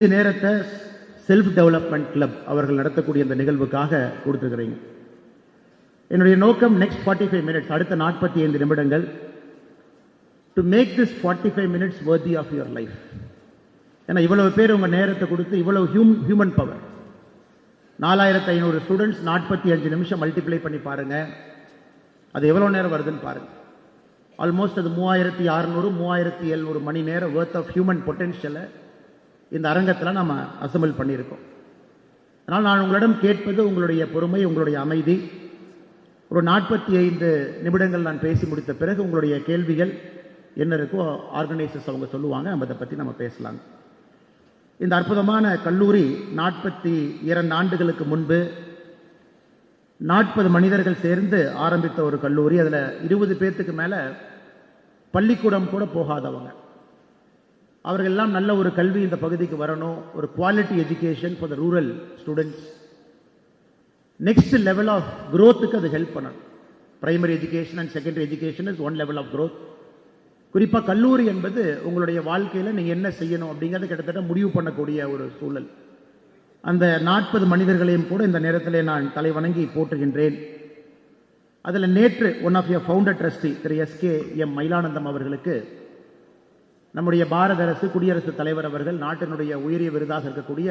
நேரத்தை self development club அவர்கள் நடத்தக்கூடிய இந்த நிகழ்வுக்காக கொடுத்துருக்கிறீங்க. என்னுடைய நோக்கம் நெக்ஸ்ட் 45 மினிட்ஸ், அடுத்த 45 நிமிடங்கள், to make this 45 minutes worthy of your life. ஏன்னா இவ்வளவு பேர் உங்க நேரத்தை கொடுத்து இவ்வளவு ஹியூமன் பவர், 4500 ஸ்டூடெண்ட்ஸ் 45 நிமிஷம் மல்டிப்ளை பண்ணி பாருங்க, அது எவ்வளவு நேரம் வருதுன்னு பாருங்க. ஆல்மோஸ்ட் அது 3600 3700 மணி நேரம் worth ஆஃப் ஹியூமன் பொட்டென்ஷியலை இந்த அரங்கத்தில் நம்ம அசம்பிள் பண்ணியிருக்கோம். அதனால் நான் உங்களிடம் கேட்பது உங்களுடைய பொறுமை, உங்களுடைய அமைதி. ஒரு 45 நிமிடங்கள் நான் பேசி முடித்த பிறகு உங்களுடைய கேள்விகள் என்ன இருக்கோ ஆர்கனைசர்ஸ் அவங்க சொல்லுவாங்க, நம்ம அதை பற்றி நம்ம பேசலாம். இந்த அற்புதமான கல்லூரி 42 ஆண்டுகளுக்கு முன்பு 40 மனிதர்கள் சேர்ந்து ஆரம்பித்த ஒரு கல்லூரி. அதில் 20 பேர்த்துக்கு மேலே பள்ளிக்கூடம் கூட போகாதவங்க. அவர்கள் எல்லாம் நல்ல ஒரு கல்வி இந்த பகுதிக்கு வரணும், ஒரு quality education for the rural students. Next level of க்ரோத்துக்கு அது ஹெல்ப் பண்ணணும். Primary education and secondary education is one level of growth. குறிப்பாக கல்லூரி என்பது உங்களுடைய வாழ்க்கையில் நீங்கள் என்ன செய்யணும் அப்படிங்கிறத கிட்டத்தட்ட முடிவு பண்ணக்கூடிய ஒரு சூழல். அந்த 40 மனிதர்களையும் கூட இந்த நேரத்தில் நான் தலை வணங்கி போற்றுகின்றேன். அதில் நேற்று one of your founder trustee Thiru SKM Mayilanandam அவர்களுக்கு நம்முடைய பாரத அரசு, குடியரசுத் தலைவர் அவர்கள் நாட்டினுடைய உயரிய விருதாக இருக்கக்கூடிய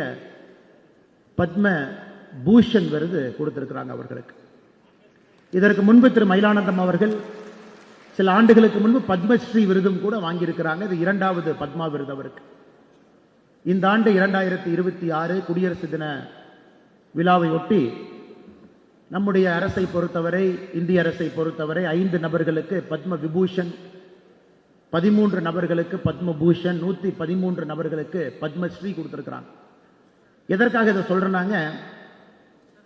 பத்ம பூஷன் விருது கொடுத்திருக்கிறாங்க அவர்களுக்கு. இதற்கு முன்பு திரு மயிலானந்தம் அவர்கள் சில ஆண்டுகளுக்கு முன்பு பத்மஸ்ரீ விருதும் கூட வாங்கியிருக்கிறாங்க. இது 2வது பத்மா விருது அவருக்கு. இந்த ஆண்டு 2026 குடியரசு தின விழாவை ஒட்டி நம்முடைய அரசை பொறுத்தவரை, இந்திய அரசை பொறுத்தவரை 5 நபர்களுக்கு பத்ம விபூஷன், 13 நபர்களுக்கு பத்மபூஷன், 113 நபர்களுக்கு பத்மஸ்ரீ கொடுத்திருக்கிறாங்க. எதற்காக இதை சொல்றாங்க?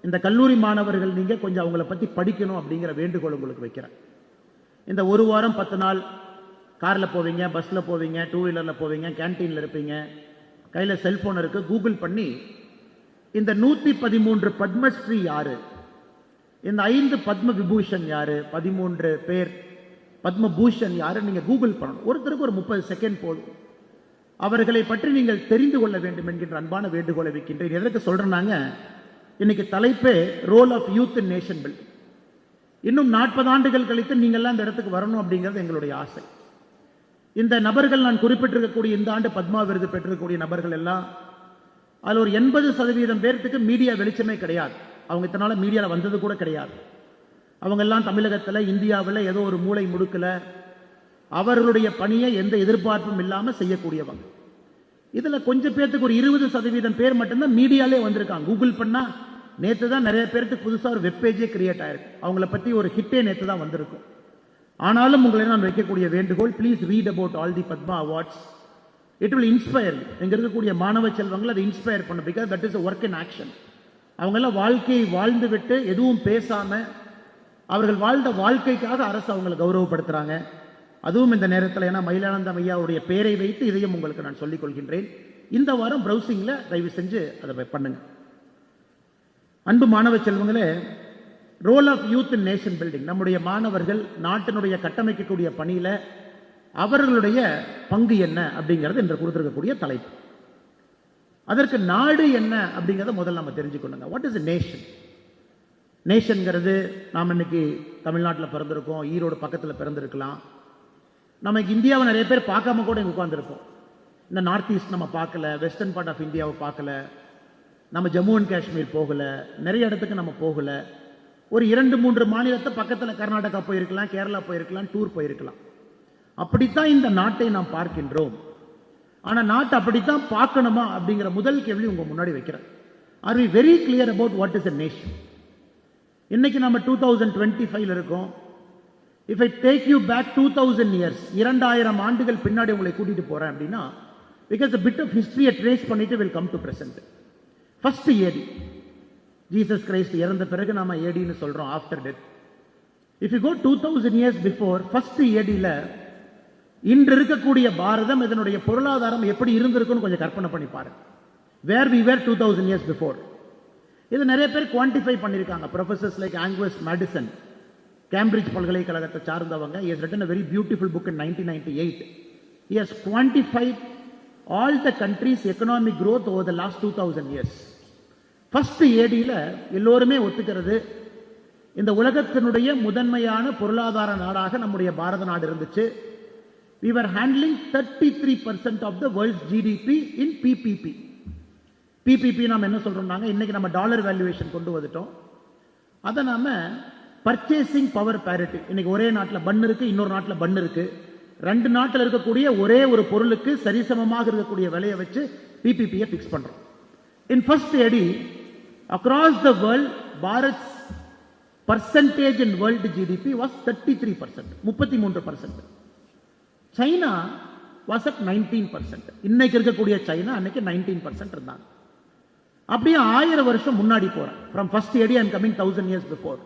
இந்த கல்லூரி மாணவர்கள் நீங்க கொஞ்சம் அவங்கள பத்தி படிக்கணும் அப்படிங்கிற வேண்டுகோள் உங்களுக்கு வைக்கிறேன். இந்த ஒரு வாரம் 10 நாள் கார்ல போவீங்க, பஸ்ல போவீங்க, 2 வீலர்ல போவீங்க, கேன்டீன்ல இருப்பீங்க, கையில செல்போன் இருக்கு, கூகுள் பண்ணி இந்த 113 பத்மஸ்ரீ யாரு, இந்த 5 பத்ம விபூஷன் யாரு, 13 பேர் பத்மபூஷன் யாரு நீங்க கூகுள் பண்ணணும். ஒருத்தருக்கு ஒரு 30 செகண்ட் போதும். அவர்களை பற்றி நீங்கள் தெரிந்து கொள்ள வேண்டும் என்கின்ற அன்பான வேண்டுகோளை வைக்கின்றேன். எதற்கு சொல்றேன்னாங்க, இன்னைக்கு தலைப்பே role of youth in nation building. இன்னும் 40 ஆண்டுகள் கழித்து நீங்கள்லாம் இந்த இடத்துக்கு வரணும் அப்படிங்கிறது எங்களுடைய ஆசை. இந்த நபர்கள் நான் குறிப்பிட்டிருக்கக்கூடிய இந்த ஆண்டு பத்மா விருது பெற்றிருக்கக்கூடிய நபர்கள் எல்லாம் அதில் ஒரு 80% பேர்த்துக்கு மீடியா வெளிச்சமே கிடையாது. அவங்க இத்தனால மீடியாவில் வந்தது கூட கிடையாது. அவங்கெல்லாம் தமிழகத்தில், இந்தியாவில் ஏதோ ஒரு மூளை முடுக்கல அவர்களுடைய பணியை எந்த எதிர்பார்ப்பும் இல்லாமல் செய்யக்கூடியவங்க. இதில் கொஞ்சம் பேர்த்துக்கு ஒரு 20% பேர் மட்டும்தான் மீடியாலே வந்திருக்காங்க. கூகுள் பண்ணா நேற்று தான் நிறைய பேருக்கு புதுசாக ஒரு வெப்பேஜே கிரியேட் ஆயிருக்கு. அவங்கள பற்றி ஒரு ஹிட்டே நேற்று தான் வந்திருக்கும். ஆனாலும் உங்களை நான் வைக்கக்கூடிய வேண்டுகோள், please read about all the Padma awards. It will inspire. இங்கே இருக்கக்கூடிய மாணவ செல்வங்களை அதை இன்ஸ்பயர் பண்ணும். Because that is work in action. அவங்கெல்லாம் வாழ்க்கையை வாழ்ந்து விட்டு எதுவும் பேசாம அவர்கள் வாழ்ந்த வாழ்க்கைக்காக அரசு அவங்களை கௌரவப்படுத்துறாங்க. அதுவும் இந்த நேரத்தில், ஏன்னா மயிலானந்தம் ஐயாவுடைய பெயரை வைத்து இதையும் உங்களுக்கு நான் சொல்லிக் கொள்கின்றேன். இந்த வாரம் ப்ரௌசிங்ல தயவு செஞ்சு அதை பண்ணுங்க. அன்பு மாணவ செல்வங்களே, role of youth in nation building. நம்முடைய மாணவர்கள் நாட்டினுடைய கட்டமைக்கக்கூடிய பணியில அவர்களுடைய பங்கு என்ன அப்படிங்கிறது என்று கொடுத்திருக்கக்கூடிய தலைப்பு. அதற்கு நாடு என்ன அப்படிங்கிறத முதல்ல நம்ம தெரிஞ்சுக்கணுங்க. What is nation? நேஷன்கிறது, நாம் இன்னைக்கு தமிழ்நாட்டில் பிறந்திருக்கோம், ஈரோடு பக்கத்தில் பிறந்திருக்கலாம். நமக்கு இந்தியாவை நிறைய பேர் பார்க்காம கூட இங்கே உட்காந்துருப்போம். இந்த நார்த் ஈஸ்ட் நம்ம பார்க்கல, வெஸ்டர்ன் பார்ட் ஆஃப் இந்தியாவை பார்க்கல, நம்ம ஜம்மு அண்ட் காஷ்மீர் போகல, நிறைய இடத்துக்கு நம்ம போகல. ஒரு 2-3 மாநிலத்தை பக்கத்தில் கர்நாடகா போயிருக்கலாம், கேரளா போயிருக்கலாம், டூர் போயிருக்கலாம். அப்படித்தான் இந்த நாட்டை நாம் பார்க்கின்றோம். ஆனால் நாட்டை அப்படித்தான் பார்க்கணுமா அப்படிங்கிற முதல் கேள்வி உங்க முன்னாடி வைக்கிறேன். Are we very clear about what is a nation? இன்னைக்கு நம்ம 2025 இருக்கோம். If I take you back 2000 years, 2000 ஆண்டுகள் பின்னாடி உங்களை கூட்டிட்டு போறேன் அப்படின்னா, because a bit of history trace பண்ணிட்டு will come to present. First AD, Jesus Christ இறந்த பிறகு நாம ஏடின்னு சொல்றோம், after death. If you go 2000 years before, first ஏடியில் இன்று இருக்கக்கூடிய பாரதம், இதனுடைய பொருளாதாரம் எப்படி இருந்திருக்குன்னு கொஞ்சம் கற்பனை பண்ணி பாருங்க. Where we were 2000 years before. இது நிறைய பேர் குவான்டிஃபை பண்ணியிருக்காங்க. Professors like Angus Maddison, Cambridge பல்கலைக்கழகத்தை சார்ந்தவங்க. He has written a very beautiful book in 1998. He has quantified all the countries' economic growth over the last 2000 years. First ADல எல்லோருமே ஒத்துக்கிறது இந்த உலகத்தினுடைய முதன்மையான பொருளாதார நாடாக நம்முடைய பாரத நாடு இருந்துச்சு. We were handling 33% of the world's GDP in PPP. PPP நாம என்ன சொல்றோம்னாங்க, இன்னைக்கு நம்ம டாலர் வேல்யூவேஷன் கொண்டு வந்துட்டோம். அதை நாம பர்ச்சேசிங் பவர் பேரிட்டி, இன்னைக்கு ஒரே நாட்டில் பன் இருக்கு, இன்னொரு நாட்டில் பன் இருக்கு, ரெண்டு நாட்டில் இருக்கக்கூடிய ஒரே ஒரு பொருளுக்கு சரிசமமாக இருக்கக்கூடிய விலையை வச்சு பிபிபியை பிக்ஸ் பண்றோம். In first AD across the world Bharat's percentage in world GDP was 33%, 33%. China was at 19%. இன்னைக்கு இருக்கக்கூடிய சைனா அன்னைக்கு 19% இருந்தாங்க. அப்படியே 1000 வருஷம் முன்னாடி போறேன். From first AD I am coming 1000 years before.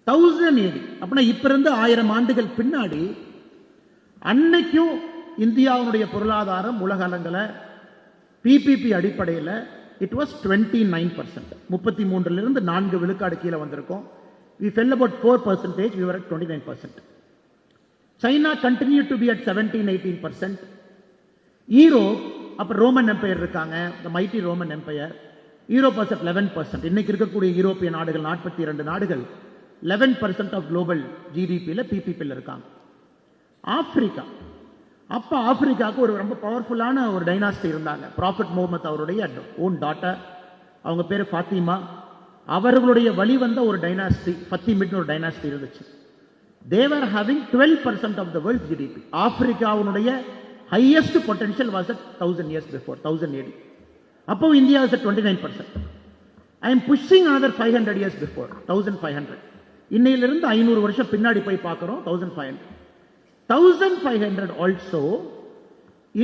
1000 AD. அப்படின்னா இப்ப இருந்து 1000 ஆண்டுகள் பின்னாடி அன்னைக்கும் இந்தியாவுடைய பொருளாதாரம் உலக அளவில் பிபிபி அடிப்படையில் it was 29%. 33 இருந்து 4 விழுக்காடு கீழே வந்திருக்கோம். We fell about 4%, we were at 29%. China continued to be at 17-18%. Europe, அப்ப ரோமன் எம்பையர் இருக்காங்க, the mighty Roman Empire. Europe was at 11%. இன்னைக்கு இருக்கக்கூடிய யூரோப்பிய நாடுகள் 42 நாடுகள் 11% of global GDP-ல PPP-ல இருக்காங்க. ஆப்பிரிக்கா, அப்ப ஆப்பிரிக்காவுக்கு ஒரு ரொம்ப பவர்ஃபுல்லான ஒரு டைனாஸ்டி இருந்தாங்க. ப்ராஃபட் முகமது அவருடைய ஓன் டாட்டர், அவங்க பேரு ஃபாத்திமா, அவர்களுடைய வழி வந்த ஒரு டைனாஸ்டி ஃபத்திமிட் ஒரு டைனாஸ்டி இருந்துச்சு. they were having 12% of the world's GDP. ஆப்பிரிக்காவுடைய highest potential was at 1000 years before, 1000 AD. அப்போ India was at 29%. I am pushing another 500 years before, 1500. இன்னையிலிருந்து 500 வருஷம் பின்னாடி போய் பார்க்கிறோம், 1500. 1500 also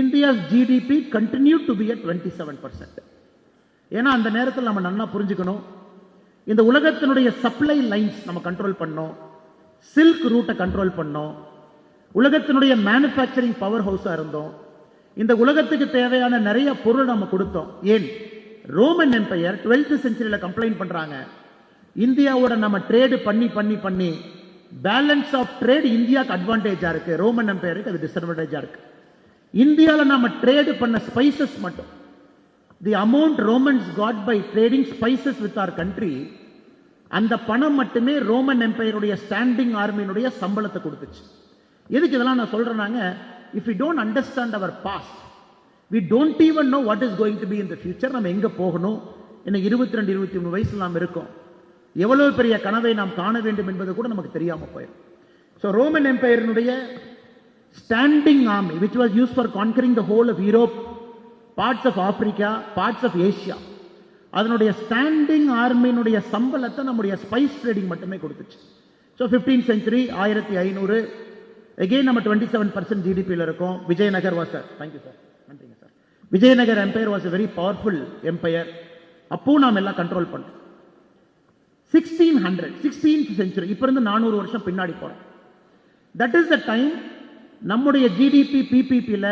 India's GDP continued to be at 27%. ஏன்னா அந்த நேரத்தில் நம்ம நல்லா புரிஞ்சுக்கணும், இந்த உலகத்தினுடைய சப்ளை லைன்ஸ் நம்ம கண்ட்ரோல் பண்ணோம், சில்க் ரூட்டை கண்ட்ரோல் பண்ணோம், உலகத்தினுடைய மேனுஃபேக்சரிங் பவர் ஹவுஸா இருந்தோம், இந்த உலகத்துக்கு தேவையான நிறைய பொருள் நம்ம கொடுத்தோம். ஏன் ரோமன் எம்பையர் 12th செஞ்சுரியில கம்ப்ளைண்ட் பண்றாங்க, இந்தியாவோட நம்ம ட்ரேடு பண்ணி பண்ணி பண்ணி பேலன்ஸ் ஆஃப் ட்ரேட் இந்தியாவுக்கு அட்வான்டேஜா இருக்கு, ரோமன் எம்பையருக்கு அது டிஸ்அட்வான்டேஜா இருக்கு. இந்தியாவில் நம்ம ட்ரேடு பண்ண ஸ்பைசஸ் மட்டும், the amount Romans got by trading spices with our country, அந்த பணம் மட்டுமே ரோமன் எம்பையருடைய ஸ்டாண்டிங் ஆர்மியினுடைய சம்பளத்தை கொடுத்துச்சு. எதுக்கு இதெல்லாம் நான் சொல்றேனாங்க, if we don't understand our past, we don't even know what is going to be in the future. நம்ம எங்க போகணும், இன்னைக்கு 22 23 வயசுல நாம் இருக்கோம், எவ்வளவு பெரிய கனவை நாம் காண வேண்டும் என்பது கூட நமக்கு தெரியாம போயிடும். ஸோ ரோமன் எம்பையரினுடைய standing army which was used for conquering the whole of Europe, parts of Africa, parts of Asia, அதனுடைய ஸ்டாண்டிங் ஆர்மியினுடைய சம்பளத்தை நம்முடைய ஸ்பைஸ் ட்ரேடிங் மட்டுமே கொடுத்துச்சு. ஸோ 15th century 1500 எகெயின் நம்ம 27% ஜிடிபியில் இருக்கோம். Vijayanagar was sir, thank you sir, நன்றிங்க sir. Vijayanagar empire was a very powerful empire. அப்போ நாம் எல்லாம் கண்ட்ரோல் பண்ணோம். 1600 century, இப்ப இருந்து 400 வருஷம் பின்னாடி போறோம். தட் இஸ் த டைம் நம்முடைய ஜிடிபி பிபிபியில்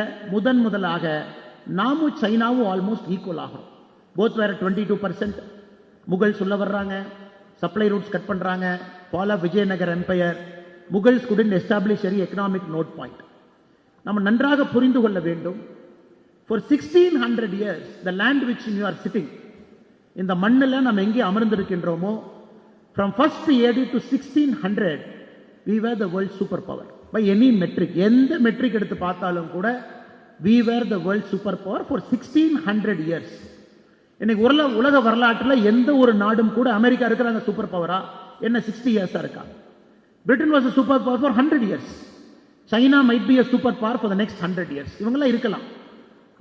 முதலாக நாமும் சைனாவும் ஆல்மோஸ்ட் ஈக்குவல் ஆகும். போத் வேற 22%. முகல் சொல்ல வர்றாங்க, சப்ளை ரூட்ஸ் கட் பண்றாங்க, fall of Vijayanagar empire, Mughals couldn't establish any economic node point. நம்ம நன்றாக புரிந்து கொள்ள வேண்டும், for 1600 years the land which you are sitting, இந்த மண்ணில் நம்ம எங்கே அமர்ந்திருக்கின்றோமோ, from first AD to 1600 we were the world super power by any metric. எந்த மெட்ரிக் எடுத்து பார்த்தாலும் கூட we were the world super power for 1600 years. இன்னைக்கு உலக வரலாற்றில் எந்த ஒரு நாடும் கூட அமெரிக்கா இருக்கிறாங்க சூப்பர் பவரா என்ன 60 இயர்ஸா இருக்கா? Britain was a super power for 100 years. China might be a super power for the next 100 years. இவங்கெல்லாம் இருக்கலாம்.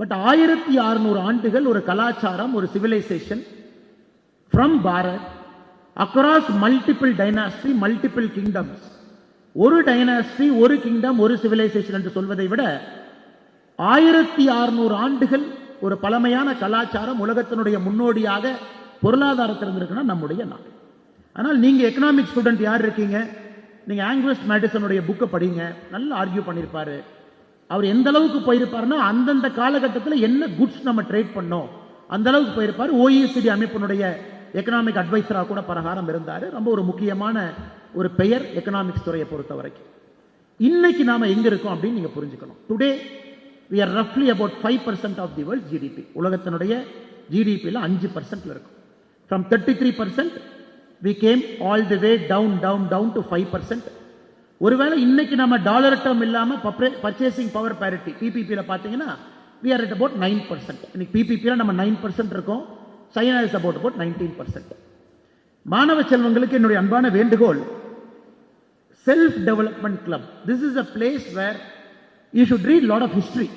பட் 1600 ஆண்டுகள் ஒரு கலாச்சாரம், ஒரு civilisation from Bharat across multiple dynasty, multiple kingdoms. ஒரு டைனாஸ்டி, ஒரு கிங்டம், ஒரு சிவிலைசேஷன் என்று சொல்வதை விட 1600 ஆண்டுகள் ஒரு பழமையான கலாச்சாரம் உலகத்தினுடைய முன்னோடியாக பொருளாதாரத்தில் இருந்திருக்குன்னா நம்முடைய நாடு. ஆனால் நீங்க எக்கனாமிக் ஸ்டூடெண்ட் யார் இருக்கீங்க, நீங்க ஆங்கிலஸ் மேடிசனுடைய புக்கை படிங்க, நல்லா ஆர்கியூ பண்ணியிருப்பாரு. அவர் எந்த அளவுக்கு போயிருப்பாருன்னா அந்தந்த காலகட்டத்தில் என்ன குட்ஸ் நம்ம ட்ரேட் பண்ணோம் அந்த அளவுக்கு போயிருப்பாரு. OECD அமைப்பினுடைய எக்கனாமிக் அட்வைசரா கூட பிரகாரம் இருந்தாரு. ரொம்ப ஒரு முக்கியமான ஒரு பெயர் எக்கனாமிக்ஸ் துறையை பொறுத்த வரைக்கும். இன்னைக்கு நாம எங்க இருக்கோம் அப்படின்னு நீங்க புரிஞ்சுக்கணும். Today we are roughly about 5% of the world's GDP. உலகத்தினுடைய GDPல 5% இருக்கும். From 33% we came all the way down to 5%. ஒருவேளை இன்னைக்கு நம்ம டாலர் டேர்ம் இல்லாம பர்ச்சேசிங் பவர் பேரிட்டி PPPல பாத்தீங்கன்னா we are at about 9%. இன்னைக்கு PPPல நம்ம 9% இருக்கோம். China is about 19%. மாணவ செல்வங்களுக்கு என்னுடைய அன்பான வேண்டுகோள், self development club, this is a place where you should read lot of history.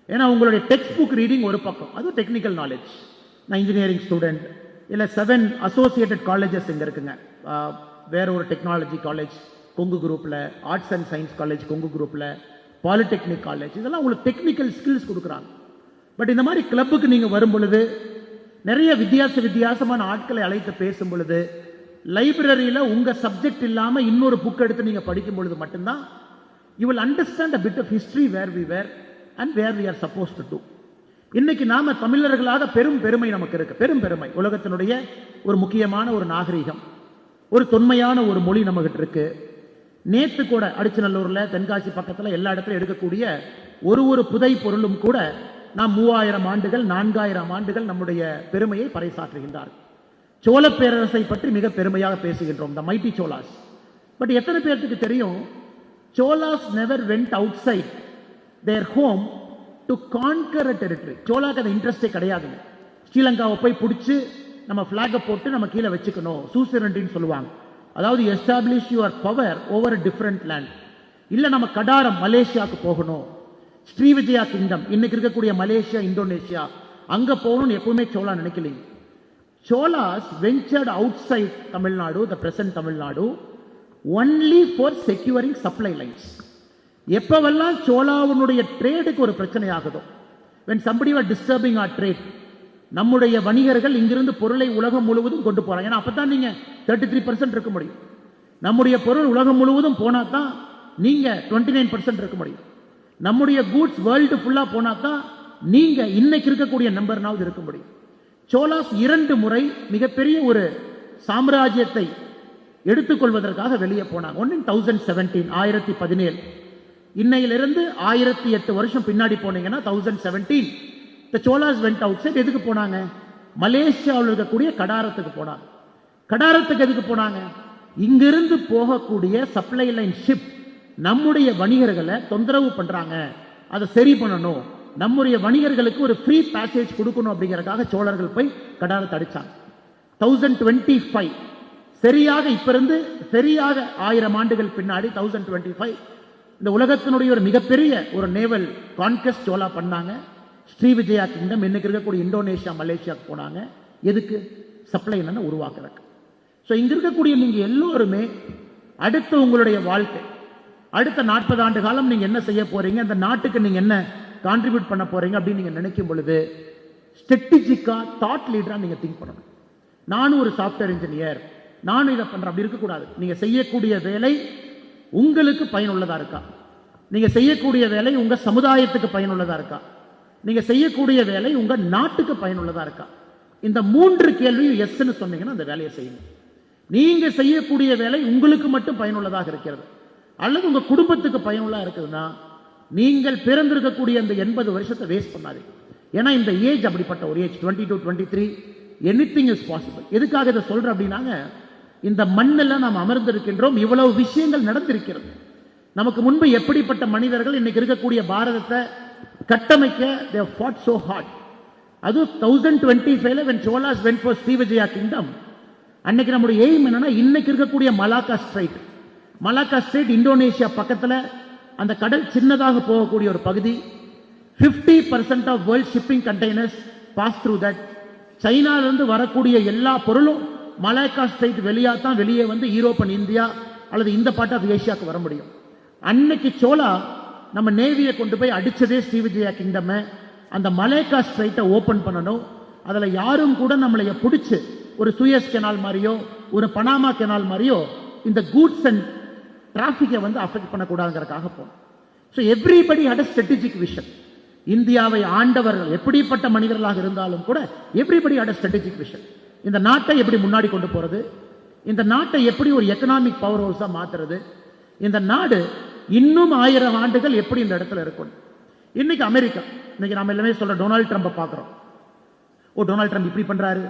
ஏன்னா உங்களுடைய டெக்ஸ்ட் புக் ரீடிங் ஒரு பக்கம், அது டெக்னிக்கல் நாலேஜ். நான் இன்ஜினியரிங் ஸ்டூடெண்ட், இல்லை 7 அசோசியேட்டட் காலேஜஸ் இங்கே இருக்குங்க. வேற ஒரு டெக்னாலஜி காலேஜ் கொங்கு குரூப்பில், arts and science college Kongu குரூப்பில், பாலிடெக்னிக் காலேஜ், இதெல்லாம் உங்களுக்கு டெக்னிக்கல் ஸ்கில்ஸ் கொடுக்குறாங்க. பட் இந்த மாதிரி கிளப்புக்கு நீங்கள் வரும் பொழுது நிறைய வித்தியாசமான ஆட்களை அழைத்து பேசும் பொழுது, லைப்ரரியில் உங்கள் சப்ஜெக்ட் இல்லாமல் இன்னொரு புக் எடுத்து நீங்கள் படிக்கும் பொழுது மட்டும்தான் you will understand a bit of history where we were and where we are supposed to do. இன்னைக்கு நாம தமிழர்களாக பெருமை நமக்கு இருக்கு. பெருமை உலகத்தினுடைய ஒரு முக்கியமான ஒரு நாகரீகம், ஒரு தொன்மையான ஒரு மொழி நம்மகிட்ட இருக்கு. நேத்து கூட அடிச்சநல்லூர்ல, தென்காசி பக்கத்துல எல்லா இடத்துல எடுக்கக்கூடிய ஒரு புதை பொருளும் கூட நாம் 3000 ஆண்டுகள் 4000 ஆண்டுகள் நம்முடைய பெருமையை பறைசாற்றுகின்றார். சோழ பேரரசை பற்றி மிக பெருமையாக பேசுகின்றோம், த மைட்டி சோலாஸ். பட் எத்தனை பேருக்கு தெரியும், Cholas never went outside their home to conquer a territory. சோலாக்கு அந்த இன்ட்ரெஸ்டே கிடையாதுங்க. ஸ்ரீலங்காவை போய் பிடிச்சி நம்ம பிளாகை போட்டு நம்ம கீழே வச்சுக்கணும், சூசரண்டின்னு சொல்லுவாங்க. அதாவது establish your power over different land. இல்லை நம்ம கடாரம் மலேசியாவுக்கு போகணும், ஸ்ரீவிஜயா கிங்டம் இன்னைக்கு இருக்கக்கூடிய மலேசியா, இந்தோனேஷியா, அங்கே போகணும்னு எப்பவுமே சோழா நினைக்கலீங்க. Cholas ventured outside Tamil Nadu, the present Tamil Nadu, only for securing supply lines. எப்பவெல்லாம் சோழாவுடைய ட்ரேடுக்கு ஒரு பிரச்சனை ஆகுதோ, when somebody were disturbing our trade, நம்முடைய வணிகர்கள் இங்கிருந்து பொருளை உலகம் முழுவதும் கொண்டு போறாங்க. ஏன்னா அப்பதான் நீங்க 33% இருக்க முடியும். நம்முடைய பொருள் உலகம் முழுவதும் போனா தான் நீங்க 29% இருக்க முடியும். நம்முடைய கூட்ஸ் வேர்ல்டு ஃபுல்லா போனா தான் நீங்க இன்னைக்கு இருக்கக்கூடிய நம்பர்னாவது இருக்க முடியும். சோலாஸ் 2 முறை மிகப்பெரிய ஒரு சாம்ராஜ்யத்தை எடுத்துக்கொள்வதற்காக வெளியே போனாங்க. ஒன்னு 1017, 1017. இன்னையிலிருந்து 1008 வருஷம் பின்னாடி போனீங்கன்னா 1017 the Cholas went outside. எதுக்கு போனாங்க? மலேசியாவில் இருக்கக்கூடிய கடாரத்துக்கு போனாங்க. கடாரத்துக்கு எதுக்கு போனாங்க? இங்கிருந்து போகக்கூடிய சப்ளை லைன் ஷிப் நம்முடைய வணிகர்களை தொந்தரவு பண்றாங்க, அதை சரி பண்ணணும், நம்முடைய வணிகர்களுக்கு ஒரு ஃப்ரீ பேசேஜ் கொடுக்கணும் அப்படிங்கறதுக்காக சோழர்கள் போய் கடாரத்தை அடிச்சாங்க. 1025 சரியாக இப்ப இருந்து சரியாக 1000 ஆண்டுகள் பின்னாடி 1025 இந்த உலகத்தினுடைய ஒரு மிகப்பெரிய ஒரு நேவல் கான்கெஸ்ட் சோழா பண்ணாங்க. ஸ்ரீவிஜயா கிங்டம் இன்னைக்கு இருக்கக்கூடிய இந்தோனேஷியா, மலேசியாவுக்கு போனாங்க. எதுக்கு? சப்ளை லைனை உருவாக்குறதுக்கு. ஸோ இங்க இருக்கக்கூடிய நீங்க எல்லோருமே அடுத்த உங்களுடைய வாழ்க்கை, அடுத்த 40 ஆண்டு காலம் நீங்க என்ன செய்ய போறீங்க, அந்த நாட்டுக்கு நீங்க என்ன கான்ட்ரிபியூட் பண்ண போறீங்க அப்படின்னு நீங்க நினைக்கும் பொழுது ஸ்ட்ராட்டஜிக்கா, தாட் லீடரா நீங்க திங்க் பண்ணணும். நானும் ஒரு சாஃப்ட்வேர் இன்ஜினியர், நானும் இதை பண்றேன் அப்படி இருக்கக்கூடாது. நீங்க செய்யக்கூடிய வேலை உங்களுக்கு பயனுள்ளதா இருக்கா? நீங்க செய்யக்கூடிய வேலை உங்க சமுதாயத்துக்கு பயனுள்ளதா இருக்கா? நீங்க செய்யக்கூடிய வேலை உங்க நாட்டுக்கு பயனுள்ளதா இருக்கா? இந்த 3 கேள்வியும் எஸ்ன்னு சொன்னீங்கன்னா அந்த வேலையை செய்யுங்க. நீங்க செய்யக்கூடிய வேலை உங்களுக்கு மட்டும் பயனுள்ளதாக இருக்கிறது அல்லது உங்க குடும்பத்துக்கு பயனுள்ளதா இருக்குதுன்னா நீங்கள் பிறந்திருக்கக்கூடிய அந்த 80 வருஷத்தை வேஸ்ட் பண்ணாதீங்க. ஏன்னா இந்த ஏஜ் அப்படிப்பட்ட ஒரு ஏஜ், 22, 23, எனிதிங் இஸ் பாசிபிள். எதுக்காக இதை சொல்றேன் அப்படின்னாங்க, இந்த மண்ணில் நாம் அமர்ந்திருக்கின்றோம், இவ்வளவு விஷயங்கள் நடந்திருக்கிறது. நமக்கு முன்பு எப்படிப்பட்ட மனிதர்கள் இன்னைக்கு இருக்கக்கூடிய பாரதத்தை கட்டமைக்க they have fought so hard. அது 1025 when Cholas went for Srivijaya kingdom, அன்னைக்கு நம்முடைய எய்ம் என்னன்னா, இன்னைக்கு இருக்கக்கூடிய மலாக்கா ஸ்ட்ரைட் இந்தோனேஷியா பக்கத்துல அந்த கடல் சின்னதாக போகக்கூடிய ஒரு பகுதி. 50% of world shipping containers pass through that. சைனால இருந்து வரக்கூடிய எல்லா பொருளும் மலாக்கா ஸ்ட்ரைட் வெளியே தான் வெளியே வந்து யூரோப் அண்ட் இந்தியா அல்லது இந்த பார்ட் ஆஃப் ஏஷியாவுக்கு வர முடியும். அன்னைக்கு சோழா நம்ம நேவியை கொண்டு போய் அடிச்சதே ஸ்ரீவிஜயா கிங்டம். அந்த மலாக்கா ஸ்ட்ரைட்டை ஓபன் பண்ணணும். அதுல யாரும் கூட நம்மளைய பிடிச்சு ஒரு சுயஸ் கெனால் மாதிரியோ ஒரு பனாமா கெனால் மாதிரியோ இந்த கூட்ஸ் அண்ட் டிராபிக்கை வந்து அஃபெக்ட் பண்ணக்கூடாதுங்கிறதுக்காக போனோம். So everybody had a strategic vision. இந்தியாவை ஆண்டவர்கள் எப்படிப்பட்ட மனிதர்களாக இருந்தாலும் கூட everybody had a strategic vision. இந்த நாட்டை எப்படி முன்னாடி கொண்டு போறது, இந்த நாட்டை எப்படி ஒரு எக்கனாமிக் பவர் ஹவுஸா மாத்துறது, இந்த நாடு இன்னும் 1000 ஆண்டுகள் எப்படி இந்த இடத்துல இருக்கும். இன்னைக்கு அமெரிக்கா, இன்னைக்கு நாம எல்லாமே சொல்ற டொனால்ட் ட்ரம்பை பார்க்கிறோம். ஓ, டொனால்ட் ட்ரம்ப் இப்படி பண்றாரு,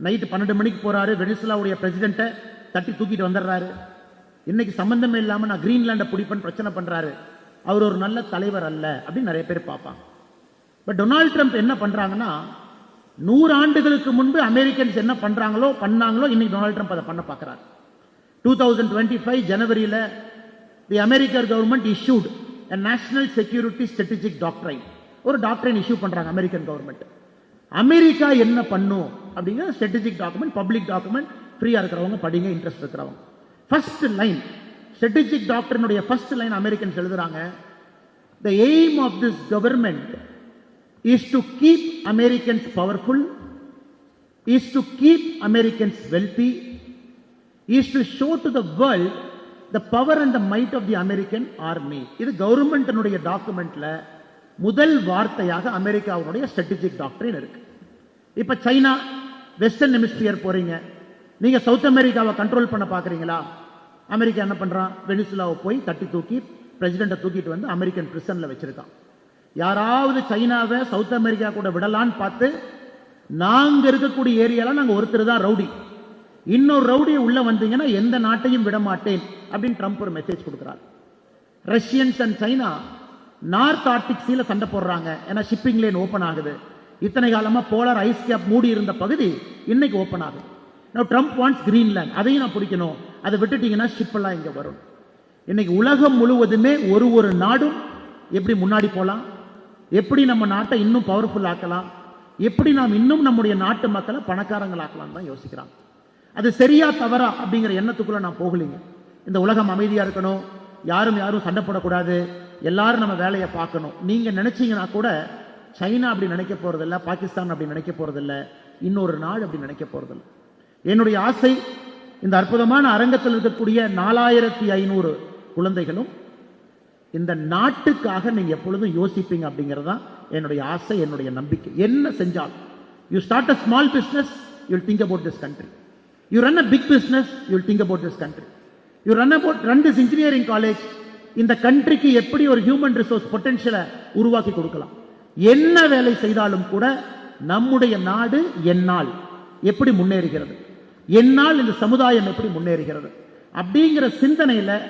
நைட்டு 12 மணிக்கு போறாரு, வெனிசுலாவுடைய பிரசிடென்ட்டை தட்டி தூக்கிட்டு வந்துடுறாரு. இன்னைக்கு சம்பந்தமே இல்லாம நான் கிரீன்லாண்டை பிடிப்பேன் பிரச்சனை பண்றாரு, அவர் ஒரு நல்ல தலைவர் அல்ல அப்படின்னு நிறைய பேர் பார்ப்பாங்க. பட் டொனால்ட் ட்ரம்ப் என்ன பண்றாங்கன்னா, 100 ஆண்டுகளுக்கு முன்பு அமெரிக்கன்ஸ் என்ன பண்ணாங்களோ இன்னைக்கு டொனால்ட் ட்ரம்ப் அதை பண்ண பார்க்கிறார். 2025 ஜனவரியில the American government issued a national security strategic doctrine, ஒரு டாக்ட்ரைன் இஷ்யூ பண்றாங்க அமெரிக்கன் கவர்மெண்ட். அமெரிக்கா என்ன பண்ணும் அப்படிங்கிற ஸ்ட்ராட்டஜிக் டாக்குமெண்ட், பப்ளிக் டாக்குமெண்ட், ஃப்ரீயா இருக்கிறவங்க படிங்க, இன்ட்ரெஸ்ட் இருக்கிறவங்க. ஃபர்ஸ்ட் லைன் ஸ்ட்ராட்டஜிக் டாக்டரினுடைய ஃபர்ஸ்ட் லைன் அமெரிக்கன்ஸ் எழுதுறாங்க, the aim of this government is to keep Americans powerful, is to keep Americans wealthy, is to show to the world the power and the might of the American army. இது கவர்மெண்ட்டினுடைய டாக்குமெண்ட்ல முதல் வார்த்தையாக அமெரிக்காவுடைய strategic டாக்டரின் இருக்கு. இப்ப China western hemisphere போறீங்க, நீங்க south அமெரிக்காவை கண்ட்ரோல் பண்ண பாக்குறீங்களா? அமெரிக்கா என்ன பண்றான், வெனிசுலாவை போய் தட்டி தூக்கி பிரசிடென்ட்டை தூக்கிட்டு வந்து அமெரிக்கன் பிரிசன்ல வச்சிருக்கான். யாராவது சைனாவை சவுத் அமெரிக்கா கூட விடலான்னு பார்த்து, நாங்க இருக்கக்கூடிய ஏரியால நாங்க ஒருத்தர் தான் ரவுடி, இன்னொரு ரவுடியை உள்ள வந்தீங்கன்னா எந்த நாட்டையும் விட மாட்டேன் அப்படின்னு ட்ரம்ப் ஒரு மெசேஜ் கொடுக்கிறார். Russians and China north Arctic சீல சண்டை போடுறாங்க, ஏன்னா ஷிப்பிங் லைன் ஓபன் ஆகுது. இத்தனை காலமா போலார் ஐஸ் கேப் மூடி இருந்த பகுதி இன்னைக்கு ஓபன் ஆகுது. ட்ரம்ப் வாண்ட்ஸ் கிரீன்லாண்ட், அதையும் நான் பிடிக்கணும், அதை விட்டுட்டீங்கன்னா ஷிப் எல்லாம் இங்க வரும். இன்னைக்கு உலகம் முழுவதுமே ஒரு நாடும் எப்படி முன்னாடி போலாம், எப்படி நம்ம நாட்டை இன்னும் பவர்ஃபுல் ஆக்கலாம், எப்படி நாம் இன்னும் நம்முடைய நாட்டு மக்களை பணக்காரங்களாக்கலாம் தான் யோசிக்கிறாங்க. அது சரியா தவறா அப்படிங்கிற எண்ணத்துக்குள்ள நான் போகலீங்க. இந்த உலகம் அமைதியா இருக்கணும், யாரும் சண்டை போடக்கூடாது, எல்லாரும் நம்ம வேலையை பார்க்கணும். நீங்க நினைச்சீங்கன்னா கூட சைனா அப்படி நினைக்க போறதில்ல, பாகிஸ்தான் அப்படி நினைக்க போறதில்ல, இன்னொரு நாடு அப்படி நினைக்க போறதில்ல. என்னுடைய ஆசை, இந்த அற்புதமான அரங்கத்தில் இருக்கக்கூடிய 4500 குழந்தைகளும் இந்த நாட்டுக்காக நீங்க எப்பொழுதும் யோசிப்பீங்க அப்படிங்கறதுதான் என்னுடைய ஆசை, என்னுடைய நம்பிக்கை. என்ன செஞ்சால், you start a small business, you will think about this country. You run a big business, you will think about this country. You run this engineering college, இந்த கண்ட்ரிக்கு எப்படி ஒரு ஹியூமன் ரிசோர்ஸ் பொட்டன்ஷியலை உருவாக்கி கொடுக்கலாம். என்ன வேலை செய்தாலும் கூட நம்முடைய நாடு என்னால் எப்படி முன்னேறுகிறது, என்னால் இந்த சமுதாயம் எப்படி முன்னேறுகிறது அப்படிங்கிற சிந்தனையில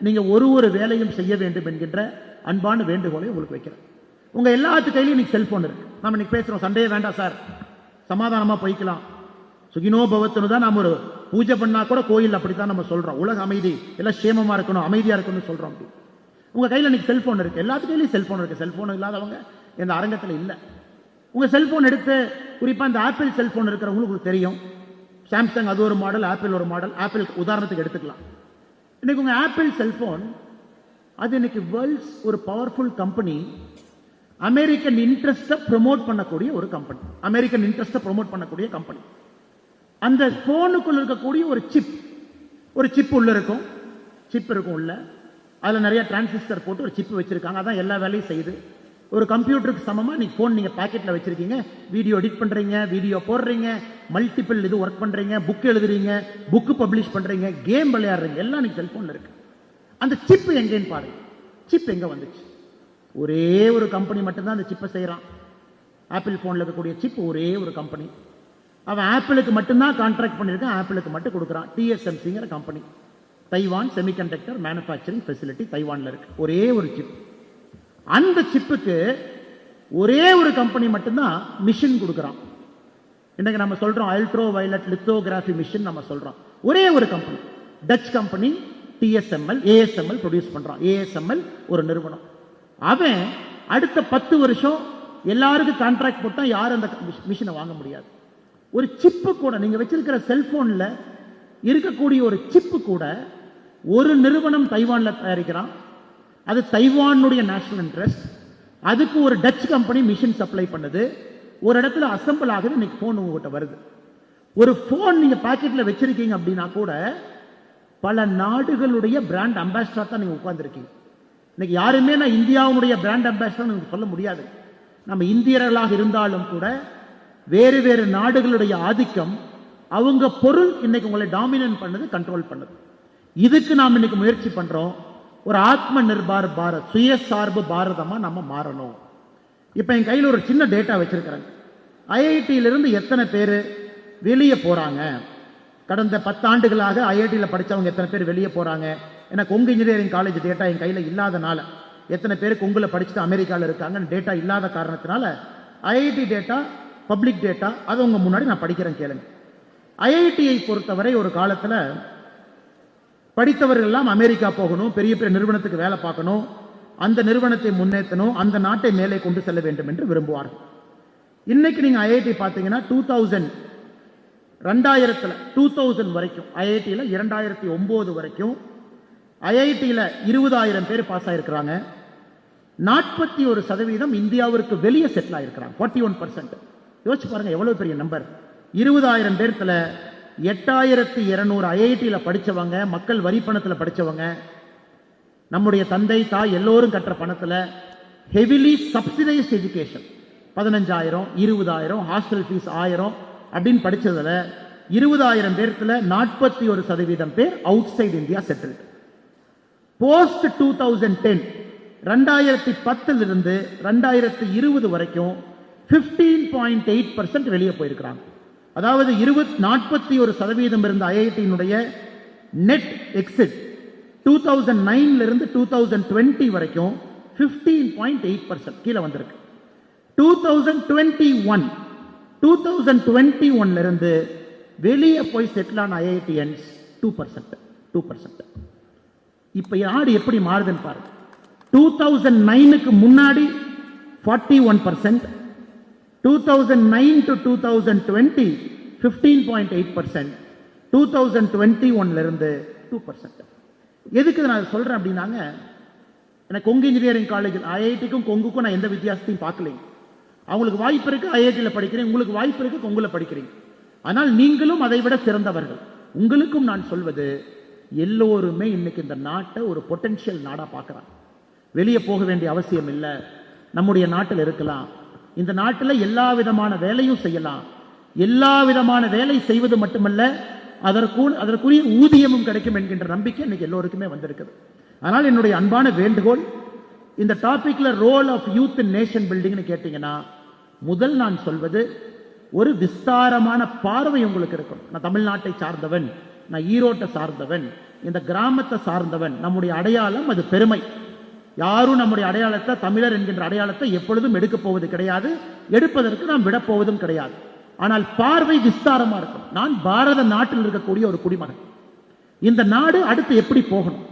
நீங்க ஒரு வேலையும் செய்ய வேண்டும் என்கின்ற அன்பான வேண்டுகோளை உங்களுக்கு வைக்கிறேன். உங்க எல்லாத்து கையிலும் இன்னைக்கு செல்போன் இருக்கு. நம்ம இன்னைக்கு பேசுறோம், சண்டையே வேண்டாம் சார், சமாதானமா போய்க்கலாம், சுகினோ பவத்துன்னு தான் நம்ம ஒரு பூஜை பண்ணா கூட கோயில் அப்படித்தான் நம்ம சொல்றோம். உலக அமைதி, எல்லாம் சேமமா இருக்கணும், அமைதியா இருக்கணும்னு சொல்றோம். உங்க கையில இன்னைக்கு செல்போன் இருக்கு, எல்லாத்து கையிலும் செல்போன் இருக்கு. செல்போன் இல்லாதவங்க இந்த அரங்கத்தில் இல்ல. உங்க செல்போன் எடுத்து, குறிப்பா இந்த ஆப்பிள் செல்போன் இருக்கிறவங்களுக்கு தெரியும், சாம்சங் அது ஒரு மாடல், ஆப்பிள் ஒரு மாடல். ஆப்பிள் உதாரணத்துக்கு எடுத்துக்கலாம். இன்னைக்கு உங்க ஆப்பிள் செல்போன் அது இன்னைக்கு வேர்ல்ட்ஸ் ஒரு பவர்ஃபுல் கம்பெனி, அமெரிக்கன் இன்ட்ரெஸ்ட ப்ரமோட் பண்ணக்கூடிய ஒரு கம்பெனி, அமெரிக்கன் இன்ட்ரெஸ்ட ப்ரமோட் பண்ணக்கூடிய கம்பெனி. அந்த போனுக்குள்ள இருக்கக்கூடிய ஒரு சிப் உள்ள இருக்கும், சிப் இருக்கும் உள்ள, அதுல நிறைய டிரான்சிஸ்டர் போட்டு ஒரு சிப் வச்சிருக்காங்க. அதான் எல்லா வேலையும் செய்யுது. ஒரு கம்ப்யூட்டருக்கு சமமா நீங்க போன் நீங்க பாக்கெட்ல வச்சிருக்கீங்க, வீடியோ எடிட் பண்றீங்க, வீடியோ போடுறீங்க, மல்டிபிள் இது ஒர்க் பண்றீங்க, புக் எழுதுறீங்க, புக் பப்ளிஷ் பண்றீங்க, கேம் விளையாடுறீங்க, எல்லாம் நீங்க செல்போன்ல இருக்கு. அந்த சிப் எங்கேன்னு பாருங்க. சிப் எங்க வந்துச்சு? ஒரே ஒரு கம்பெனி மட்டும்தான் அந்த சிப்பை செய்யறான். ஆப்பிள் போன்ல இருக்கக்கூடிய சிப் ஒரே ஒரு கம்பெனி. அவன் ஆப்பிளுக்கு மட்டும்தான் கான்ட்ராக்ட் பண்ணியிருக்கான், ஆப்பிளுக்கு மட்டும் கொடுக்குறான். TSMCங்கிற company, Taiwan semiconductor manufacturing facility தைவான்ல இருக்கு. ஒரே ஒரு சிப். அந்த சிப்புக்கு ஒரே ஒரு கம்பெனி மட்டும்தான் மிஷின் கொடுக்குறான். இன்னைக்கு நம்ம சொல்றோம் அல்ட்ரா வயலட் லித்தோகிராஃபி மிஷின் நம்ம சொல்றோம். ஒரே ஒரு company, touch company ASML produce பண்றான். ASML ஒரு நிறுவனம். அவன் அடுத்த 10 வருஷம் எல்லாருக்கும் கான்ட்ராக்ட் போட்டா யாரும் அந்த மிஷினை வாங்க முடியாது. ஒரு சிப்பு கூட, நீங்க வச்சிருக்கிற செல்போன்ல இருக்கக்கூடிய ஒரு சிப்பு கூட ஒரு நிறுவனம் தைவான்ல தயாரிக்கிறான். அது தைவானுடைய நேஷனல் இன்ட்ரெஸ்ட். அதுக்கு ஒரு டச் கம்பெனி மிஷின் சப்ளை பண்ணுது. ஒரு இடத்துல அசம்பிள் ஆகுது. இன்னைக்கு போன் உங்ககிட்ட வருது. ஒரு போன் நீங்க பாக்கெட்ல வச்சிருக்கீங்க அப்படின்னா கூட பல நாடுகளுடைய பிராண்ட் அம்பாசிடர் தான் நீங்க உட்கார்ந்துருக்கீங்க. இன்னைக்கு யாருமே நான் இந்தியாவுடைய பிராண்ட் அம்பாசிடர் சொல்ல முடியாது. நம்ம இந்தியர்களாக இருந்தாலும் கூட வேறு நாடுகளுடைய ஆதிக்கம், அவங்க பொருள் இன்னைக்கு உங்களை டாமினன்ட் பண்ணது, கண்ட்ரோல் பண்ணது. இதுக்கு நாம் இன்னைக்கு முயற்சி பண்றோம். ஒரு ஆத்ம நிர்பார் பாரத், சுயசார்பு பாரதமா நம்ம மாறணும். இப்ப என் கையில் ஒரு சின்ன டேட்டா வச்சிருக்கிறேன். ஐஐடியிலிருந்து எத்தனை பேர் வெளியே போறாங்க, கடந்த 10 ஆண்டுகளாக ஐஐடியில் படித்தவங்க எத்தனை பேர் வெளியே போறாங்க. ஏன்னா கொங்கு இன்ஜினியரிங் காலேஜ் டேட்டா என் கையில் இல்லாதனால, எத்தனை பேர் கொங்குல படிச்சுட்டு அமெரிக்காவில் இருக்காங்கன்னு டேட்டா இல்லாத காரணத்தினால ஐஐடி டேட்டா, பப்ளிக் டேட்டா, அதை உங்க முன்னாடி நான் படிக்கிறேன் கேளுங்க. ஐஐடியை பொறுத்தவரை ஒரு காலத்தில் படித்தவர்கள் எல்லாம் அமெரிக்கா போகணும், பெரிய பெரிய நிறுவனத்துக்கு வேலை பார்க்கணும், அந்த நிறுவனத்தை முன்னேற்றணும், அந்த நாட்டை மேலே கொண்டு செல்ல வேண்டும் என்று விரும்புவார்கள். இன்னைக்கு நீங்க ஐஐடி பார்த்தீங்கன்னா 2000 வரைக்கும் ஐஐடியில் 2009 வரைக்கும் ஐஐடியில் 20,000 பேர் பாஸ் ஆயிருக்கிறாங்க. 41% இந்தியாவிற்கு வெளியே செட்டில் ஆயிருக்கிறாங்க. 41%. யோசிச்சு பாருங்க எவ்வளவு பெரிய நம்பர். 20,000 பேர்த்துல 8,200 ஐஐடியில் படிச்சவங்க, மக்கள் வரி பணத்தில் படிச்சவங்க, நம்முடைய தந்தை தாய் எல்லோரும் கட்டுற பணத்தில் heavily subsidised education 15,000, 20,000, hostel fees 1000 அப்படின்னு படிச்சதுல 20,000 பேர்த்துல 41% பேர் out side India settled. Post 2010, 2010 இருந்து 2020 வரைக்கும் 15.8% வெளியே போயிருக்கிறாங்க. அதாவது 41% இருந்த ஐஐடியினுடைய நெட் எக்ஸிட் 2009 இருந்து 2020 வரைக்கும் 15.8% கீழே வந்திருக்கு. 2021 இருந்து வெளியே போய் செட்டில் ஆன ஐஐடியன்ஸ் 2%. இப்ப நாடு எப்படி மாறுதுன்னு பாருங்க. 2009க்கு முன்னாடி 41%, 2009 to 2020 15.8%, 2021 இருந்து 2%. எதுக்கு நான் சொல்றேன் அப்படின்னாங்க, எனக்கு கொங்கு இன்ஜினியரிங் காலேஜ் ஐஐடிக்கும் கொங்குக்கும் நான் எந்த வித்தியாசத்தையும் பார்க்கலைங்க. அவங்களுக்கு வாய்ப்பு இருக்கு ஐஐடியில் படிக்கிறேன், உங்களுக்கு வாய்ப்பு இருக்கு கொங்குல படிக்கிறீங்க. ஆனால் நீங்களும் அதை விட சிறந்தவர்கள். உங்களுக்கும் நான் சொல்வது, எல்லோருமே இன்னைக்கு இந்த நாட்டை ஒரு பொட்டன்ஷியல் நாடா பார்க்கறாங்க. வெளியே போக வேண்டிய அவசியம் இல்லை, நம்முடைய நாட்டில் இருக்கலாம். இந்த நாட்டில் எல்லா விதமான வேலையும் செய்யலாம். எல்லா விதமான வேலை செய்வது மட்டுமல்ல, அதற்குரிய ஊதியமும் கிடைக்கும் என்கின்ற நம்பிக்கை இன்னைக்கு எல்லோருக்குமே வந்திருக்குது. ஆனால் என்னுடைய அன்பான வேண்டுகோள், இந்த டாபிக்ல role of youth in nation பில்டிங்னு கேட்டீங்கன்னா, முதல் நான் சொல்வது, ஒரு விஸ்தாரமான பார்வை உங்களுக்கு இருக்கும். நான் தமிழ்நாட்டை சார்ந்தவன், நான் ஈரோட்டை சார்ந்தவன், இந்த கிராமத்தை சார்ந்தவன். நம்முடைய அடையாளம் அது பெருமை. யாரும் நம்முடைய அடையாளத்தை, தமிழர் என்கின்ற அடையாளத்தை எப்பொழுதும் எடுக்கப் போவது கிடையாது, எடுப்பதற்கு நாம் விடப்போவதும் கிடையாது. ஆனால் பார்வை விஸ்தாரமா இருக்கும். நான் பாரத நாட்டில் இருக்கக்கூடிய ஒரு குடிமகன். இந்த நாடு அடுத்து எப்படி போகணும்?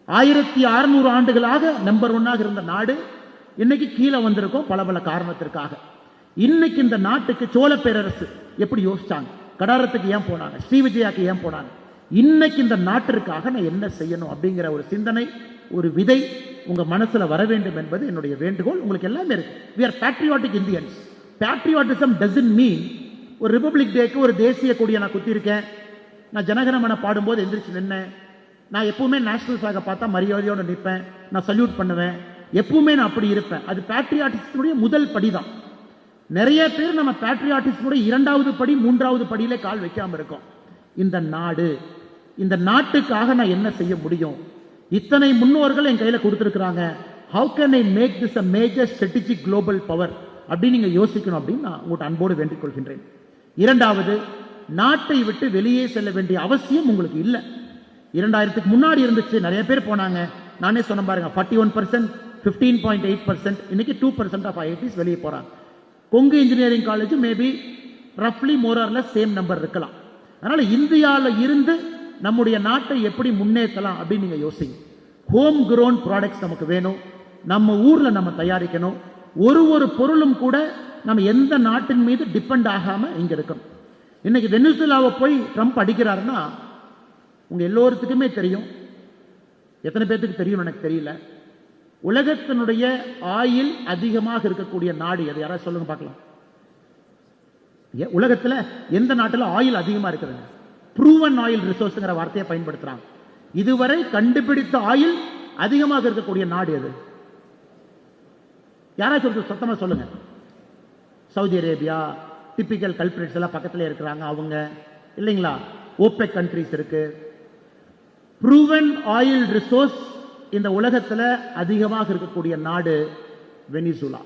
1600 ஆண்டுகளாக நம்பர் 1 இருந்த நாடு இன்னைக்கு கீழே வந்திருக்கும் பல பல காரணத்திற்காக. இன்னைக்கு இந்த நாட்டுக்கு சோழ பேரரசு எப்படி யோசிச்சாங்க, கடாரத்துக்கு ஏன் போனாங்க, ஸ்ரீவிஜயாக்கு ஏன் போனாங்க, இன்னைக்கு இந்த நாட்டிற்காக நான் என்ன செய்யணும் அப்படிங்கிற ஒரு சிந்தனை, ஒரு விதை உங்க மனசுல வர வேண்டும் என்பது என்னுடைய வேண்டுகோள். உங்களுக்கு எல்லாமே இருக்கு. we are patriotic Indians. patriotism doesn't mean ஒரு ரிபப்ளிக் டேக்கு ஒரு தேசிய கொடியை நான் குத்தி இருக்கேன், நான் ஜனகணமன பாடும்போது எந்திரிச்சு நின்னேன், நான் எப்பவுமே நேஷனல் ஃபிளாக பார்த்தா மரியாதையோடு நிற்பேன், நான் சல்யூட் பண்ணுவேன், எப்பவுமே நான் அப்படி இருப்பேன். அது பேட்ரியாட்டிசத்துடைய முதல் படிதான். நிறைய பேர் நம்ம பேட்ரியாட்டிசத்துடைய 2வது படி 3வது படியிலே கால் வைக்காம இருக்கோம். இந்த நாடு, இந்த நாட்டுக்காக நான் என்ன செய்ய முடியும்? இத்தனை முன்னோர்கள் என் கையில கொடுத்திருக்கிறாங்க. how can I make this a major strategic global power அப்படின்னு நீங்க யோசிக்கணும் அப்படின்னு நான் உங்கள்கிட்ட அன்போடு வேண்டிக் கொள்கின்றேன். 2வது, நாட்டை விட்டு வெளியே செல்ல வேண்டிய அவசியம் உங்களுக்கு இல்லை. 2000க்கு முன்னாடி இருந்துச்சு, நிறைய பேர் போனாங்க. நானே சொன்ன பாருங்க, 41%, 15.8%, இன்னைக்கு 2% ஆஃப் ஐஐடிஸ் வெளியே போறாங்க. கொங்கு இன்ஜினியரிங் காலேஜ் மேபி ரஃப்லி more or less same number இருக்கலாம். அதனால இந்தியாவில் இருந்து நம்முடைய நாட்டை எப்படி முன்னேற்றலாம் அப்படின்னு நீங்க யோசிங்க. ஹோம் குரோன் ப்ராடக்ட்ஸ் நமக்கு வேணும், நம்ம ஊர்ல நம்ம தயாரிக்கணும். ஒரு பொருளும் கூட நம்ம எந்த நாட்டின் மீது டிபெண்ட் ஆகாம இங்க இருக்கணும். இன்னைக்கு வெனிசுலாவை போய் ட்ரம்ப் அடிக்கிறாருன்னா, உங்க எல்லோருத்துக்குமே தெரியும், எத்தனை பேருக்கு தெரியும் எனக்கு தெரியல, உலகத்தினுடைய ஆயில் அதிகமாக இருக்கக்கூடிய நாடு எது? யாராவது சொல்லுங்க பார்க்கலாம். உலகத்துல எந்த நாட்டில் ஆயில் அதிகமா இருக்குதுங்க? ப்ரூவன் ஆயில் ரிசோர்ஸ்ங்கிற வார்த்தையை பயன்படுத்துறாங்க. இதுவரை கண்டுபிடித்த ஆயில் அதிகமாக இருக்கக்கூடிய நாடு எது? யாராச்சும் சத்தமா சொல்லுங்க. சவுதி அரேபியா, டிபிக்கல் கல்பிரேட்ஸ் எல்லாம் பக்கத்துல இருக்கிறாங்க அவங்க, இல்லைங்களா? ஓபெக் கண்ட்ரிஸ் இருக்கு. ப்ரூவன் ஆயில் ரிசோர்ஸ் இந்த உலகத்துல அதிகமாக இருக்கக்கூடிய நாடு வெனிசுலா.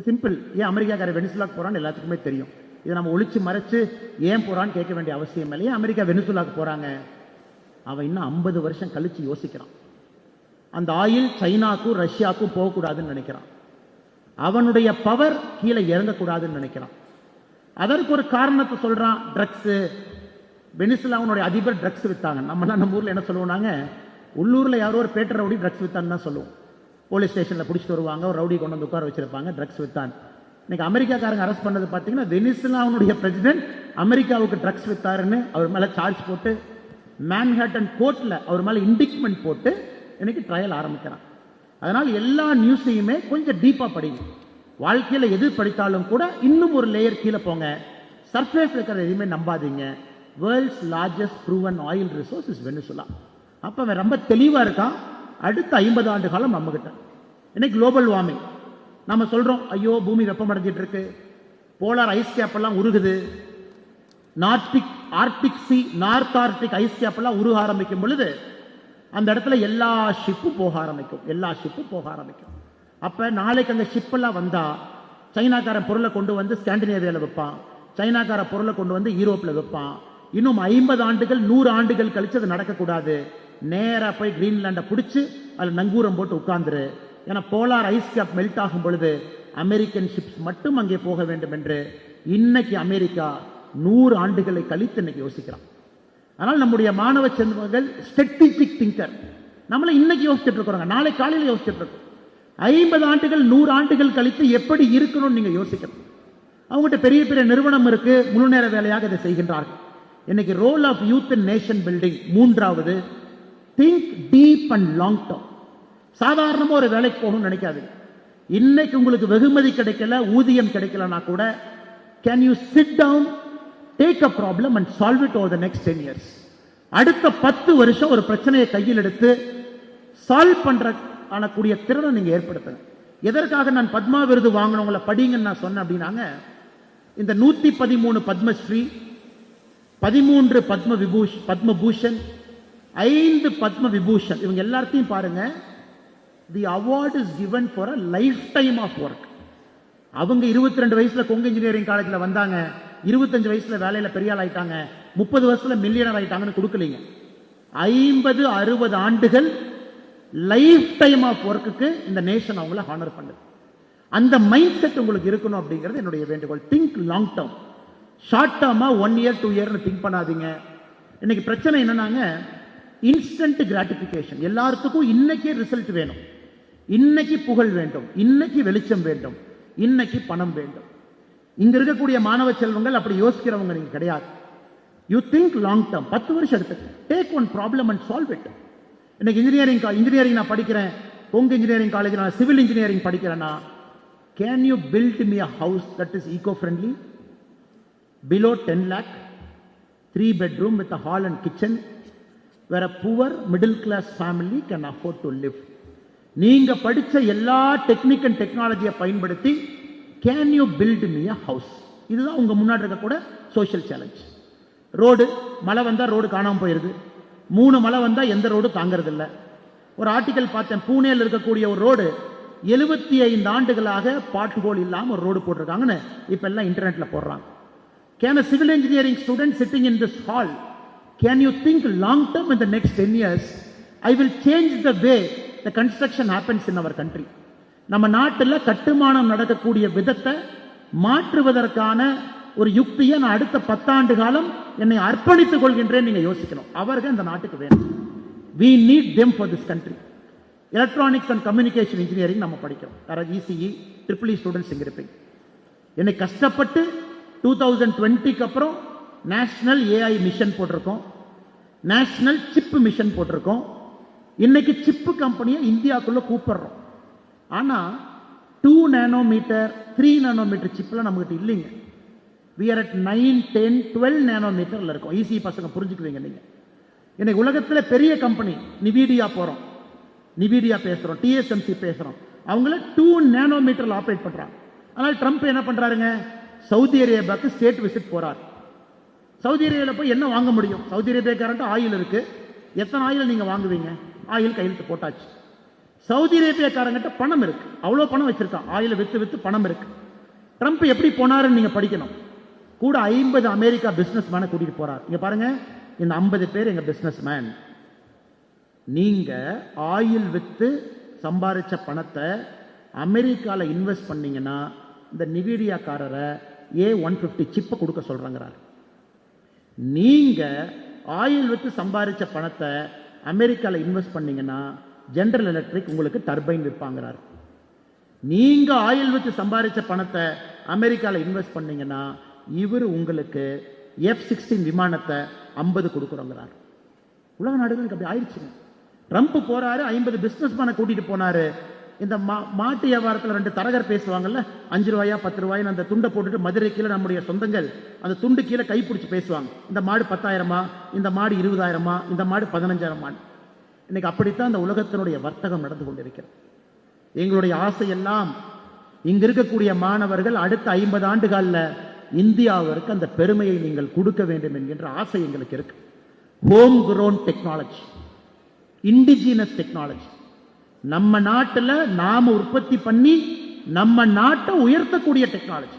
சிம்பிள். ஏன் அமெரிக்காக்கார வெனிசுலாக்கு போறான்னு எல்லாத்துக்குமே தெரியும். இதை நம்ம ஒளிச்சு மறைச்சு ஏன் போறான்னு கேட்க வேண்டிய அவசியம் இல்லை. ஏன் அமெரிக்கா வெனிசுலாக்கு போறாங்க? அவன் இன்னும் 50 வருஷம் கழிச்சு யோசிக்கிறான். அந்த ஆயில் சைனாக்கும் ரஷ்யாவுக்கும் போகக்கூடாதுன்னு நினைக்கிறான். அவனுடைய பவர் கீழே இறங்கக்கூடாதுன்னு நினைக்கிறான். அதற்கு ஒரு காரணத்தை சொல்றான், ட்ரக்ஸ். வெனிசுலாவுடைய அதிபர் ட்ரக்ஸ் வித்தாங்க. நம்ம ஊர்ல என்ன சொல்லுவோம், உள்ளூர்ல யாரோ ஒரு பேட்டர் ரவுடி ட்ரக்ஸ் வித்தான்னு தான் சொல்லுவோம். போலீஸ் ஸ்டேஷன்ல பிடிச்சிட்டு வருவாங்க, ஒரு ரவுடி கொண்டு வந்து உட்கார வச்சிருப்பாங்க, ட்ரக்ஸ் வித்தான். இன்னைக்கு அமெரிக்காக்காரங்க அரெஸ்ட் பண்ணது பார்த்தீங்கன்னா, வெனிசுலாவுடைய பிரசிடென்ட் அமெரிக்காவுக்கு ட்ரக்ஸ் வித்தாருன்னு அவர் மேல சார்ஜ் போட்டு மேன்ஹாட்டன் கோர்ட்ல அவர் மேல இண்டிக்மெண்ட் போட்டு இன்னைக்கு ட்ரையல் ஆரம்பிக்கிறான். அதனால் எல்லா நியூஸையுமே கொஞ்சம் டீப்பா படிங்க. வாழ்க்கையில எது படித்தாலும் கூட இன்னும் ஒரு லேயர் கீழே போங்க. சர்ஃபேஸ் இருக்கிற எதுவுமே நம்பாதீங்க. World's largest proven oil resource is Venezuela. அப்ப அவன் ரொம்ப தெளிவா இருக்கான். அடுத்த 50 ஆண்டு காலம் நம்ம கிட்ட. இன்னைக்கு குளோபல் வார்மிங் நம்ம சொல்றோம், ஐயோ பூமி வெப்பமடைஞ்சிட்டு இருக்கு, போலார் ஐஸ் கேப் எல்லாம் உருகுது, Arctic sea, north Arctic ice cap எல்லாம் உருக ஆரம்பிக்கும் பொழுது அந்த இடத்துல எல்லா ஷிப்பும் போக ஆரம்பிக்கும். அப்ப நாளைக்கு அந்த ஷிப் எல்லாம் வந்தா சைனாக்கார பொருளை கொண்டு வந்து ஸ்காண்டினேவியாவில் வைப்பான், சைனாக்கார பொருளை கொண்டு வந்து யூரோப்ல வைப்பான். இன்னும் 50 ஆண்டுகள் 100 ஆண்டுகள் கழிச்சு அது நடக்கக்கூடாது. நேரா போய் கிரீன்லாண்டை பிடிச்சு அதில் நங்கூரம் போட்டு உட்கார்ந்துரு. ஏன்னா போலார் ஐஸ் கேப் மெல்ட் ஆகும் பொழுது அமெரிக்கன் ஷிப்ஸ் மட்டும் அங்கே போக வேண்டும் என்று இன்னைக்கு அமெரிக்கா 100 ஆண்டுகளை கழித்து இன்னைக்கு யோசிக்கிறான். அதனால் நம்முடைய மாணவ செல்வங்கள் ஸ்ட்ராட்டஜிக் திங்கர். நம்மள இன்னைக்கு யோசிச்சுட்டு இருக்கிறோங்க, நாளை காலையில் யோசிச்சுட்டு இருக்கோம். 50 ஆண்டுகள் 100 ஆண்டுகள் கழித்து எப்படி இருக்கணும்னு நீங்க யோசிக்கணும். அவங்ககிட்ட பெரிய பெரிய நிறுவனம் இருக்கு, முழு நேர வேலையாக இதை செய்கின்றார்கள். இன்னைக்கு role of youth in nation building. 3வது, think deep and long term. சாதாரணமா ஒரு வேலைக்கு போகணும்னு நினைக்காது. இன்னைக்கு உங்களுக்கு வெகுமதி கிடைக்கல, ஊதியம் கிடைக்கலனா கூட, can you sit down, take a problem and solve it over the next 10 years. அடுத்த 10 வருஷம் ஒரு பிரச்சனையை கையில் எடுத்து சால்வ் பண்ற ஆனக்கூடிய திறனை நீங்க ஏற்படுத்துங்க. எதற்காக நான் பத்மா விருது வாங்கினவங்களை படிங்கன்னு நான் சொன்னேன் அப்படின்னாங்க, இந்த 113 பத்மஸ்ரீ, 13 பத்மபூஷன், 5 பத்ம விபூஷன், இவங்க எல்லாத்தையும் பாருங்க. The award is given for a lifetime of work. அவங்க 22 வயசுல கொங்கு இன்ஜினியரிங் காலேஜ்ல வந்தாங்க, 25 வயசுல வேலையில பெரிய ஆள் ஆயிட்டாங்க, 30 வருஷத்துல மில்லியனர் ஆயிட்டாங்கன்னு கொடுக்கலீங்க. 50-60 ஆண்டுகள் லைஃப் டைம் ஆஃப் ஒர்க்குக்கு இந்த நேஷன் அவங்கள ஹானர் பண்ணுது. அந்த மைண்ட் செட் உங்களுக்கு இருக்கணும் அப்படிங்கிறது என்னுடைய வேண்டுகோள். Think long term. Short derma 1 year 2 year think பண்ணாதீங்க. இன்னைக்கு பிரச்சனை என்னன்னாங்க, இன்ஸ்டன்ட் கிராட்டிபிகேஷன். எல்லாத்துக்கும் இன்னைக்கே ரிசல்ட் வேணும், இன்னைக்கு புகழ் வேண்டும், இன்னைக்கு வெளிச்சம் வேண்டும், இன்னைக்கு பணம் வேண்டும். இங்க இருக்கக்கூடிய மாணவ செல்வங்கள் அப்படி யோசிக்கிறவங்க நீங்க கிடையாது. You think long term. 10 வருஷம் எடுத்து take one problem and solve it. இன்னைக்கு இன்ஜினியரிங் நான் படிக்கிறேன், கொங்கு இன்ஜினியரிங் காலேஜ் நான் சிவில் இன்ஜினியரிங் படிக்கிறேன்னா, can you build me a house that is eco friendly, below 10 lakh, 3 bedroom with a hall and kitchen, where a poor middle class family can afford to live. நீங்க படிச்ச எல்லா technique and டெக்னாலஜியை பயன்படுத்தி can you build me a house. இதுதான் உங்க முன்னாடி இருக்க கூட சோஷியல் சேலஞ்ச். ரோடு, மழை வந்தா ரோடு காணாம போயிருது, 3 மழை வந்தா எந்த ரோடு தாங்கிறது இல்லை. ஒரு ஆர்டிகல் பார்த்தேன், பூனேல இருக்கக்கூடிய ஒரு ரோடு 75 ஆண்டுகளாக பாட் ஹோல் இல்லாம ஒரு ரோடு போட்டிருக்காங்கன்னு இப்ப எல்லாம் இன்டர்நெட்ல போடுறாங்க. Can a civil engineering student sitting in this hall, can you think long term in the next 10 years? I will change the way the construction happens in our country. நம்ம நாட்டில் கட்டுமானம் நடக்கக்கூடிய விதத்தை மாற்றுவதற்கான ஒரு யுக்தியை நான் அடுத்த 10 ஆண்டு காலம் என்னை அர்ப்பணித்துக் கொள்கின்றேன். நீங்க யோசிக்கணும், அவர்கள் இந்த நாட்டுக்கு வேணும். We need them for this country. Electronics and communication engineering நம்ம படிக்கிறோம். யாராவது இசிஇ EEE ஸ்டூடெண்ட்ஸ் இங்க இருப்பீங்க. என்னை கஷ்டப்பட்டு 2020க்கு அப்புறம் நேஷனல் ஏஐ மிஷன் போட்டிருக்கோம், நேஷனல் சிப் மிஷன் போட்டிருக்கோம். இன்னைக்கு சிப்பு கம்பெனியை இந்தியாவுக்குள்ள கூப்பிடுறோம். ஆனா 2 nanometer 3 nanometer சிப்ல நம்மகிட்ட இல்லைங்க. we are at 9 10 12 nanometerல இருக்கோம். ஈஸி பசங்க புரிஞ்சுக்குவீங்க நீங்க. இன்னைக்கு உலகத்துல பெரிய கம்பெனி நிவிடியா போறோம், நிவிடியா பேசுறோம், டிஎஸ்எம்சி பேசுறோம், அவங்கள 2 nanometerல ஆபரேட் பண்றாங்க. ஆனால் ட்ரம்ப் என்ன பண்றாருங்க, சவுதி அரேபியாவுக்கு ஸ்டேட் விசிட் போறார். சவுதி அரேபியாவில் போய் என்ன வாங்க முடியும்? சவுதி அரேபியாக்காரன்ட்டு ஆயில் இருக்கு, எத்தனை ஆயில் நீங்க வாங்குவீங்க? ஆயில் கையெழுத்து போட்டாச்சு. சவுதி அரேபியாக்காரங்கிட்ட பணம் இருக்கு, அவ்வளோ பணம் வச்சிருக்கான், ஆயில வித்து வித்து பணம் இருக்கு. ட்ரம்ப் எப்படி போனாருன்னு நீங்க படிக்கணும். கூட 50 அமெரிக்கா பிசினஸ் மேனை கூட்டிட்டு போறார். இங்க பாருங்க, இந்த 50 பேர் எங்க பிசினஸ் மேன். நீங்க ஆயில் வித்து சம்பாதிச்ச பணத்தை அமெரிக்கால இன்வெஸ்ட் பண்ணீங்கன்னா இந்த நிவிடியாக்காரரை A150 சிப்பை கொடுக்க சொல்றாங்கிறார். நீங்க ஆயில் வித்து சம்பாதிச்ச பணத்தை அமெரிக்கால இன்வெஸ்ட் பண்ணீங்கன்னா ஜெனரல் எலக்ட்ரிக் உங்களுக்கு டர்பைன் விற்பாங்கிறார். நீங்க ஆயில் வித்து சம்பாதிச்ச பணத்தை அமெரிக்கால இன்வெஸ்ட் பண்ணீங்கன்னா இவர் உங்களுக்கு F-16 விமானத்தை 50 கொடுக்குறோங்கிறார். உலக நாடுகளுக்கு அப்படி ஆயிடுச்சுங்க. ட்ரம்ப் போறாரு, 50 பிசினஸ் மேனை கூட்டிட்டு போனாரு. இந்த மாட்டு வியாபாரத்தில் 2 தரகர் பேசுவாங்கல்ல, 5 ரூபாயா 10 ரூபாய் அந்த துண்டை போட்டுட்டு மதுரை கீழே நம்முடைய சொந்தங்கள் அந்த துண்டு கீழே கைப்பிடிச்சு பேசுவாங்க. இந்த மாடு 10,000மா, இந்த மாடு 20,000மா, இந்த மாடு 15,000மா. இன்னைக்கு அப்படித்தான் அந்த உலகத்தினுடைய வர்த்தகம் நடந்து கொண்டிருக்கிறது. எங்களுடைய ஆசையெல்லாம் இங்க இருக்கக்கூடிய மாணவர்கள் அடுத்த 50 ஆண்டுகால இந்தியாவிற்கு அந்த பெருமையை நீங்கள் கொடுக்க வேண்டும் என்கின்ற ஆசை எங்களுக்கு இருக்கு. Home grown technology, indigenous technology, நம்ம நாட்டில் நாம உற்பத்தி பண்ணி நம்ம நாட்டை உயர்த்தக்கூடிய டெக்னாலஜி.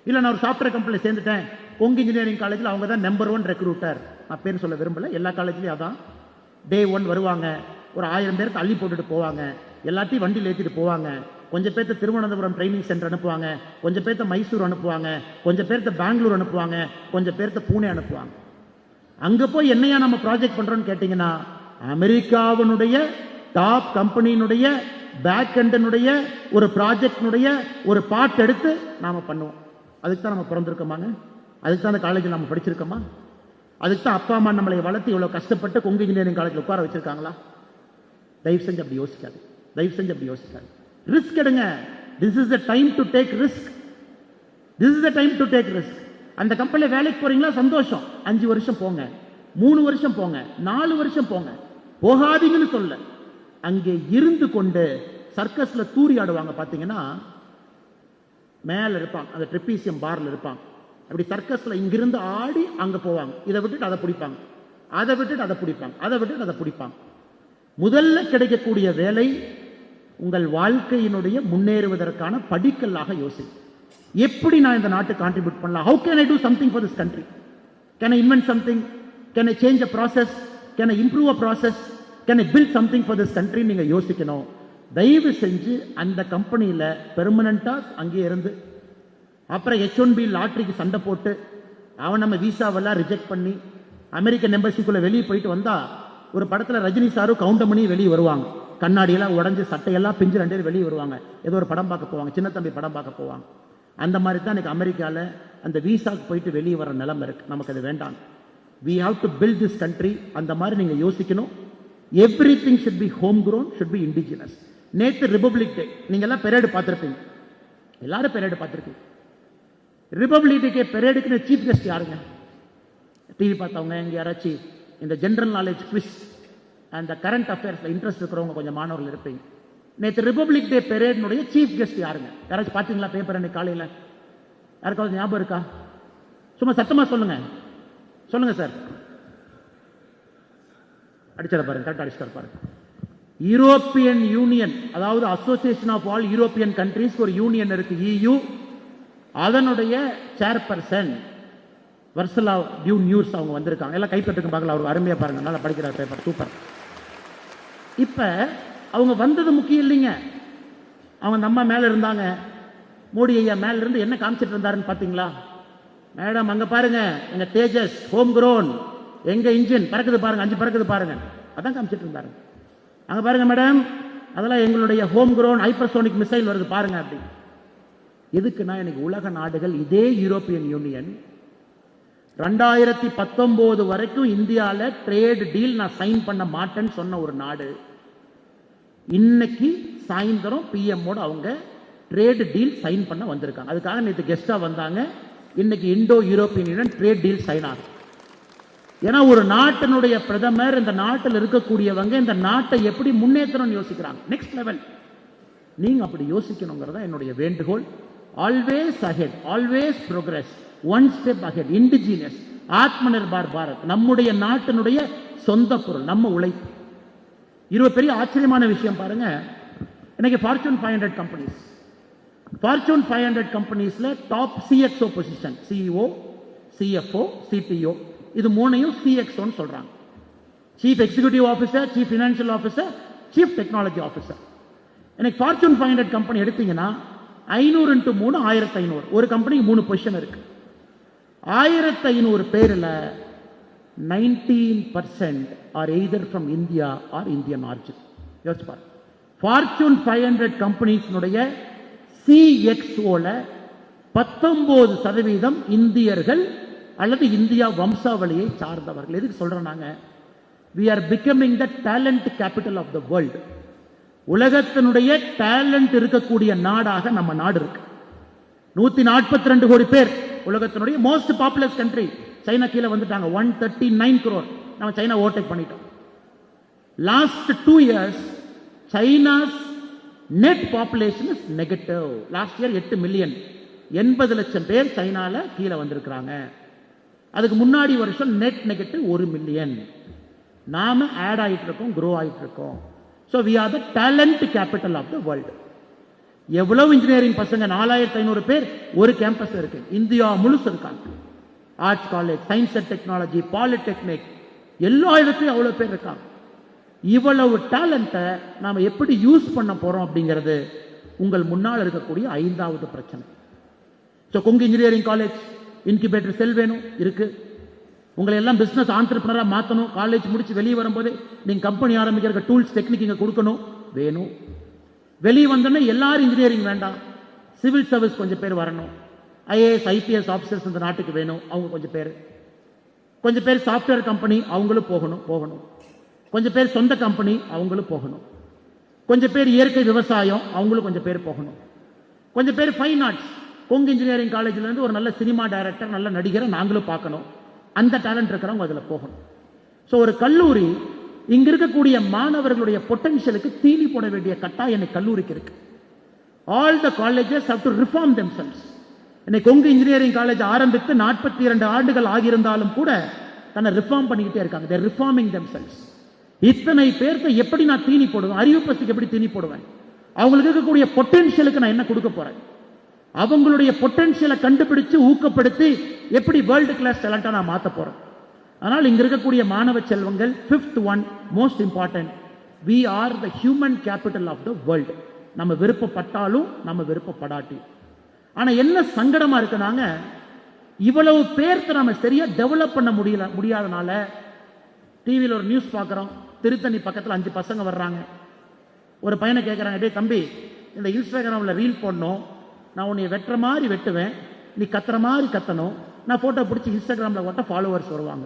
இல்ல நான் ஒரு சாஃப்ட்வேர் கம்பெனியில் சேர்ந்துட்டேன், கொங்கு இன்ஜினியரிங் காலேஜில் அவங்க தான் நம்பர் 1 ரெக்ரூட்டர், நான் பேர் சொல்ல விரும்பல, எல்லா காலேஜ்லயும் அதான். டே 1 வருவாங்க, ஒரு 1000 பேருக்கு அள்ளி போட்டுட்டு போவாங்க, எல்லாத்தையும் வண்டியில் ஏற்றிட்டு போவாங்க. கொஞ்சம் பேர்த்த திருவனந்தபுரம் ட்ரைனிங் சென்டர் அனுப்புவாங்க, கொஞ்சம் பேர்த்த மைசூர் அனுப்புவாங்க, கொஞ்சம் பேர்த்த பெங்களூர் அனுப்புவாங்க, கொஞ்சம் பேர்த்த பூனே அனுப்புவாங்க. அங்க போய் என்னையா நம்ம ப்ராஜெக்ட் பண்றோம்னு கேட்டீங்கன்னா அமெரிக்காவினுடைய டாப் கம்பெனியினுடைய பேக் எண்டனுடைய ஒரு ப்ராஜெக்டினுடைய ஒரு பார்ட் எடுத்து நாம பண்ணுவோம். அதுக்கு தான் நம்ம பிறந்திருக்கோமாங்க? அதுக்கு தான் அந்த காலேஜில் நம்ம படிச்சிருக்கோமா? அதுக்கு தான் அப்பா அம்மா நம்மளை வளர்த்து இவ்வளவு கஷ்டப்பட்டு கொங்கு இன்ஜினியரிங் காலேஜில் உட்கார வச்சிருக்காங்களா? தயவு செஞ்சு அப்படி யோசிக்காது, தயவு செஞ்சு அப்படி யோசிக்காது. ரிஸ்க் எடுங்க. This is the time to take risk. This is the time to take risk. அந்த கம்பெனியில் வேலைக்கு போறீங்களா? சந்தோஷம். 5 வருஷம் போங்க, 3 வருஷம் போங்க, 4 வருஷம் போங்க. போகாதீங்கன்னு சொல்ல, அங்கே இருந்து கொண்டு சர்க்கஸ்ல தூரி ஆடுவாங்க பாத்தீங்கன்னா, மேல இருப்பாங்க, அந்த ட்ரெப்பீசியம் பார்ல இருப்பாங்க. அப்படி சர்க்கஸ்ல இங்கிருந்து ஆடி அங்க போவாங்க. இதை விட்டுட்டு அதை பிடிப்பாங்க, அதை விட்டுட்டு அதை பிடிப்பாங்க, அதை விட்டுட்டு அதை பிடிப்பாங்க. முதல்ல கிடைக்கக்கூடிய வேலை உங்கள் வாழ்க்கையினுடைய முன்னேறுவதற்கான படிக்கல்லாக யோசி. எப்படி நான் இந்த நாட்டுக்கு கான்ட்ரிபியூட் பண்ணலாம்? How can I do something for this country? Can I invent something? Can I change a process? Can I improve a process? Can I build something for this country? நீங்க யோசிக்கணும். தயவு செஞ்சு அந்த கம்பெனியில பெர்மனண்டா அங்கே இருந்து அப்புறம் H1B லாட்டரிக்கு சண்டை போட்டு அவன் நம்ம விசாவெல்லாம் ரிஜெக்ட் பண்ணி அமெரிக்கன் எம்பசிக்குள்ள வெளியே போயிட்டு வந்தா, ஒரு படத்துல ரஜினி சாரும் கவுண்டமணி வெளியே வருவாங்க, கண்ணாடியெல்லாம் உடஞ்சி சட்டையெல்லாம் பிஞ்சு 2 பேர் வெளியே வருவாங்க, ஏதோ ஒரு படம் பார்க்க போவாங்க, சின்ன தம்பி படம் பார்க்க போவாங்க. அந்த மாதிரி தான் இன்னைக்கு அமெரிக்கால அந்த விசாக்கு போயிட்டு வெளியே வர நிலைமை இருக்கு. நமக்கு அது வேண்டாம். we have to build this country. அந்த மாதிரி நீங்க யோசிக்கணும். everything should be home grown, should be indigenous. நேத்து ரிபப்ளிக் டே நீங்க எல்லாம் பெரேடு பார்த்திருப்பீங்க, எல்லாரும் பெரேடு பார்த்திருப்பீங்க. ரிபப்ளிக் டே பெரேடுக்கு சீஃப் கெஸ்ட் யாருங்க? டிவி பார்த்தவங்க எங்க யாராச்சும் இந்த ஜெனரல் நாலேஜ் குவிஸ் அந்த கரண்ட் அஃபேர்ஸ்ல இன்ட்ரெஸ்ட் இருக்கிறவங்க கொஞ்சம் மாணவர்கள் இருப்பீங்க. நேற்று ரிபப்ளிக் டே பெரேடினுடைய சீஃப் கெஸ்ட் யாருங்க? யாராச்சும் பார்த்தீங்களா பேப்பர் அன்னைக்கு காலையில்? யாருக்காவது ஞாபகம் இருக்கா? சும்மா சத்தமா சொல்லுங்க, சொல்லுங்க சார். அடிச்சிட பாருங்க, கரெக்ட் அடிச்சிட பாருங்க. யூரோப்பியன் யூனியன், அதாவது association of all European countries ஒரு யூனியன் இருக்கு, EU. அதனுடைய சேர்பர்சன் வர்சலா நியூஸ் அவங்க வந்திருக்காங்க. எல்லாம் கைப்பற்றுக்கு பார்க்கலாம், அவர் அருமையா பாருங்க, நல்லா படிக்கிறார் பேப்பர், சூப்பர். இப்ப அவங்க வந்தது முக்கியம் இல்லைங்க. அவங்க நம்ம மேல இருந்தாங்க, மோடி ஐயா மேல இருந்து என்ன காமிச்சிட்டு இருந்தாருன்னு பாத்தீங்களா? மேடம் அங்க பாருங்க, எங்க தேஜஸ் ஹோம் குரோன், எங்க இன்ஜின் பறக்குது பாருங்க, 5 பறக்குது பாருங்க, அதான் காமிச்சிட்டு இருந்தாரு. அங்க பாருங்க மேடம், அதெல்லாம் எங்களுடைய ஹோம் குரோன் ஹைப்பர்சோனிக் மிசைல் வருது பாருங்க அப்படி. எதுக்குன்னா இன்னைக்கு உலக நாடுகள் இதே யூரோப்பியன் யூனியன் 2019 வரைக்கும் இந்தியால ட்ரேட் டீல் நான் சைன் பண்ண மாட்டேன்னு சொன்ன ஒரு நாடு, இன்னைக்கு சாயந்தரம் PM-ஓட அவங்க ட்ரேட் டீல் சைன் பண்ண வந்திருக்காங்க. அதுக்காக நேற்று கெஸ்டா வந்தாங்க. இன்னைக்கு Indo European union trade deal sign ஆகும். ஏன்னா ஒரு நாட்டினுடைய பிரதமர் இந்த நாட்டில் இருக்கக்கூடியவங்க இந்த நாட்டை எப்படி முன்னேற்றணும்னு யோசிக்கிறாங்க, நெக்ஸ்ட் லெவல். நீங்க அப்படி யோசிக்கணுங்கிறதா என்னுடைய வேண்டுகோள். Always ahead, always progress, one step ahead, indigenous, Atma Nirbhar Bharat. நம்முடைய நாட்டினுடைய சொந்த பொருள், நம்ம உழைப்பு. இது ஒரு பெரிய ஆச்சரியமான விஷயம் பாருங்க. இன்னைக்கு ஃபார்ச்சூன் 500 கம்பெனிஸ், ஃபார்ச்சூன் 500 கம்பெனிஸ்ல top CXO position, CEO, CFO, CTO, இது மூணையும் சிஎக்ஸ்ஓன்னு சொல்றாங்க. Chief executive officer, chief financial officer, chief technology officer. எனக்கு ஃபார்ச்சூன் 500 கம்பெனி எடுத்தீங்கன்னா 500 × 3 1500, ஒரு கம்பெனிக்கு 3 பொசிஷன் இருக்கு. 1500 பேர்ல 19% are either from India or Indian origin. யோசிச்சு பாருங்க. ஃபார்ச்சூன் 500 கம்பெனிஸ்னுடைய சிஎக்ஸ்ஓல 19% இந்தியர்கள் அல்லது இந்தியா வம்சாவளியை சார்ந்தவர்கள். எதுக்கு சொல்றோம் நாங்க? we are becoming the talent capital of the world. உலகத்தினுடைய டேலண்ட் இருக்கக்கூடிய நாடாக நம்ம நாடு இருக்கு. 142 கோடி பேர் உலகத்தினுடைய மோஸ்ட் பாப்புலஸ் கண்ட்ரி. சைனா கீழே வந்துட்டாங்க, 139 crore. நம்ம சைனா ஓவர்டேக் பண்ணிட்டோம். Last 2 years China's net population is negative. Last year 8 million, 80 லட்சம் பேர் சைனால கீழே வந்திருக்கிறாங்க. அதுக்கு முன்னாடி வருஷம் நெட் நெகட்டிவ் 1 மில்லியன். நாம ஆட் ஆயிட்டு இருக்கோம், க்ரோ ஆயிட்டு இருக்கோம். So we are the talent capital of the world. எவ்வளவு இன்ஜினியரிங் பசங்க, 4500 பேர் ஒரு கேம்பஸ் இருக்கு, இந்தியா முழுசு இருக்காங்க. Arts college, science and technology, polytechnic, எல்லா இடத்துலையும் அவ்வளவு பேர் இருக்காங்க. இவ்வளவு டேலண்ட்டை நாம எப்படி யூஸ் பண்ண போறோம் அப்படிங்கிறது உங்கள் முன்னால் இருக்கக்கூடிய 5வது பிரச்சனை. So Kongu engineering college incubator cell வேணும், இருக்கு. உங்களை எல்லாம் பிசினஸ் ஆண்டர்பிரனரா மாற்றணும். காலேஜ் முடிச்சு வெளியே வரும்போது நீங்க கம்பெனி ஆரம்பிக்கிற டூல்ஸ் டெக்னிக் இங்க கொடுக்கணும், வேணும். வெளியே வந்தோன்னா எல்லாரும் இன்ஜினியரிங் வேண்டாம், சிவில் சர்வீஸ் கொஞ்சம் பேர் வரணும். ஐஏஎஸ் ஐபிஎஸ் ஆஃபீஸர்ஸ் இந்த நாட்டுக்கு வேணும், அவங்க கொஞ்சம் பேர் சாஃப்ட்வேர் கம்பெனி அவங்களும் போகணும். கொஞ்சம் பேர் சொந்த கம்பெனி அவங்களும் போகணும். கொஞ்சம் பேர் இயற்கை விவசாயம் அவங்களும் கொஞ்சம் பேர் போகணும். கொஞ்சம் பேர் ஃபைன் ஆர்ட்ஸ், கொங்கு இன்ஜினியரிங் காலேஜ்ல இருந்து ஒரு நல்ல சினிமா டைரக்டர், நல்ல நடிகரை நாங்களும் பார்க்கணும். அந்த டேலண்ட் இருக்கிறவங்க அதில் போகணும். ஸோ ஒரு கல்லூரி இங்க இருக்கக்கூடிய மாணவர்களுடைய பொட்டன்ஷியலுக்கு தீனி போட வேண்டிய கட்டாயம் இன்னைக்கு கல்லூரிக்கு இருக்கு. All the colleges have to reform themselves. இன்னைக்கு கொங்கு இன்ஜினியரிங் காலேஜ் ஆரம்பித்து 42 ஆண்டுகள் ஆகியிருந்தாலும் கூட தன்னை ரிஃபார்ம் பண்ணிக்கிட்டே இருக்காங்க. தேர் ரிஃபார்மிங் தெம்செல்வ்ஸ். இத்தனை பேருக்கு எப்படி நான் தீனி போடுவேன், அறிவு பசிக்கு எப்படி தீனி போடுவேன், அவங்களுக்கு இருக்கக்கூடிய பொட்டன்ஷியலுக்கு நான் என்ன கொடுக்க போறேன், அவங்களுடைய பொட்டன்ஷியலை கண்டுபிடிச்சு ஊக்கப்படுத்தி எப்படி வேர்ல்டு கிளாஸ் டேலண்டா நான் மாத்த போறேன். ஆனால் இங்க இருக்கக்கூடிய மாணவ செல்வங்கள், 5th one most important, we are the human capital of the world. நம்ம விருப்பப்பட்டாலும் நம்ம விருப்பப்படாட்டி. ஆனா என்ன சங்கடமா இருக்குனாங்க, இவ்வளவு பேருக்கு நம்ம சரியா டெவலப் பண்ண முடியாதனால டிவியில் ஒரு நியூஸ் பார்க்குறோம், திருத்தணி பக்கத்தில் 5 பசங்க வர்றாங்க. ஒரு பையனை கேட்குறாங்க, டே தம்பி, இந்த இன்ஸ்டாகிராமில் ரீல் போடணும், நான் உன்னை வெட்டுற மாதிரி வெட்டுவேன், நீ கத்துற மாதிரி கத்தணும், நான் ஃபோட்டோ பிடிச்சி இன்ஸ்டாகிராமில் போட்டால் ஃபாலோவர்ஸ் வருவாங்க.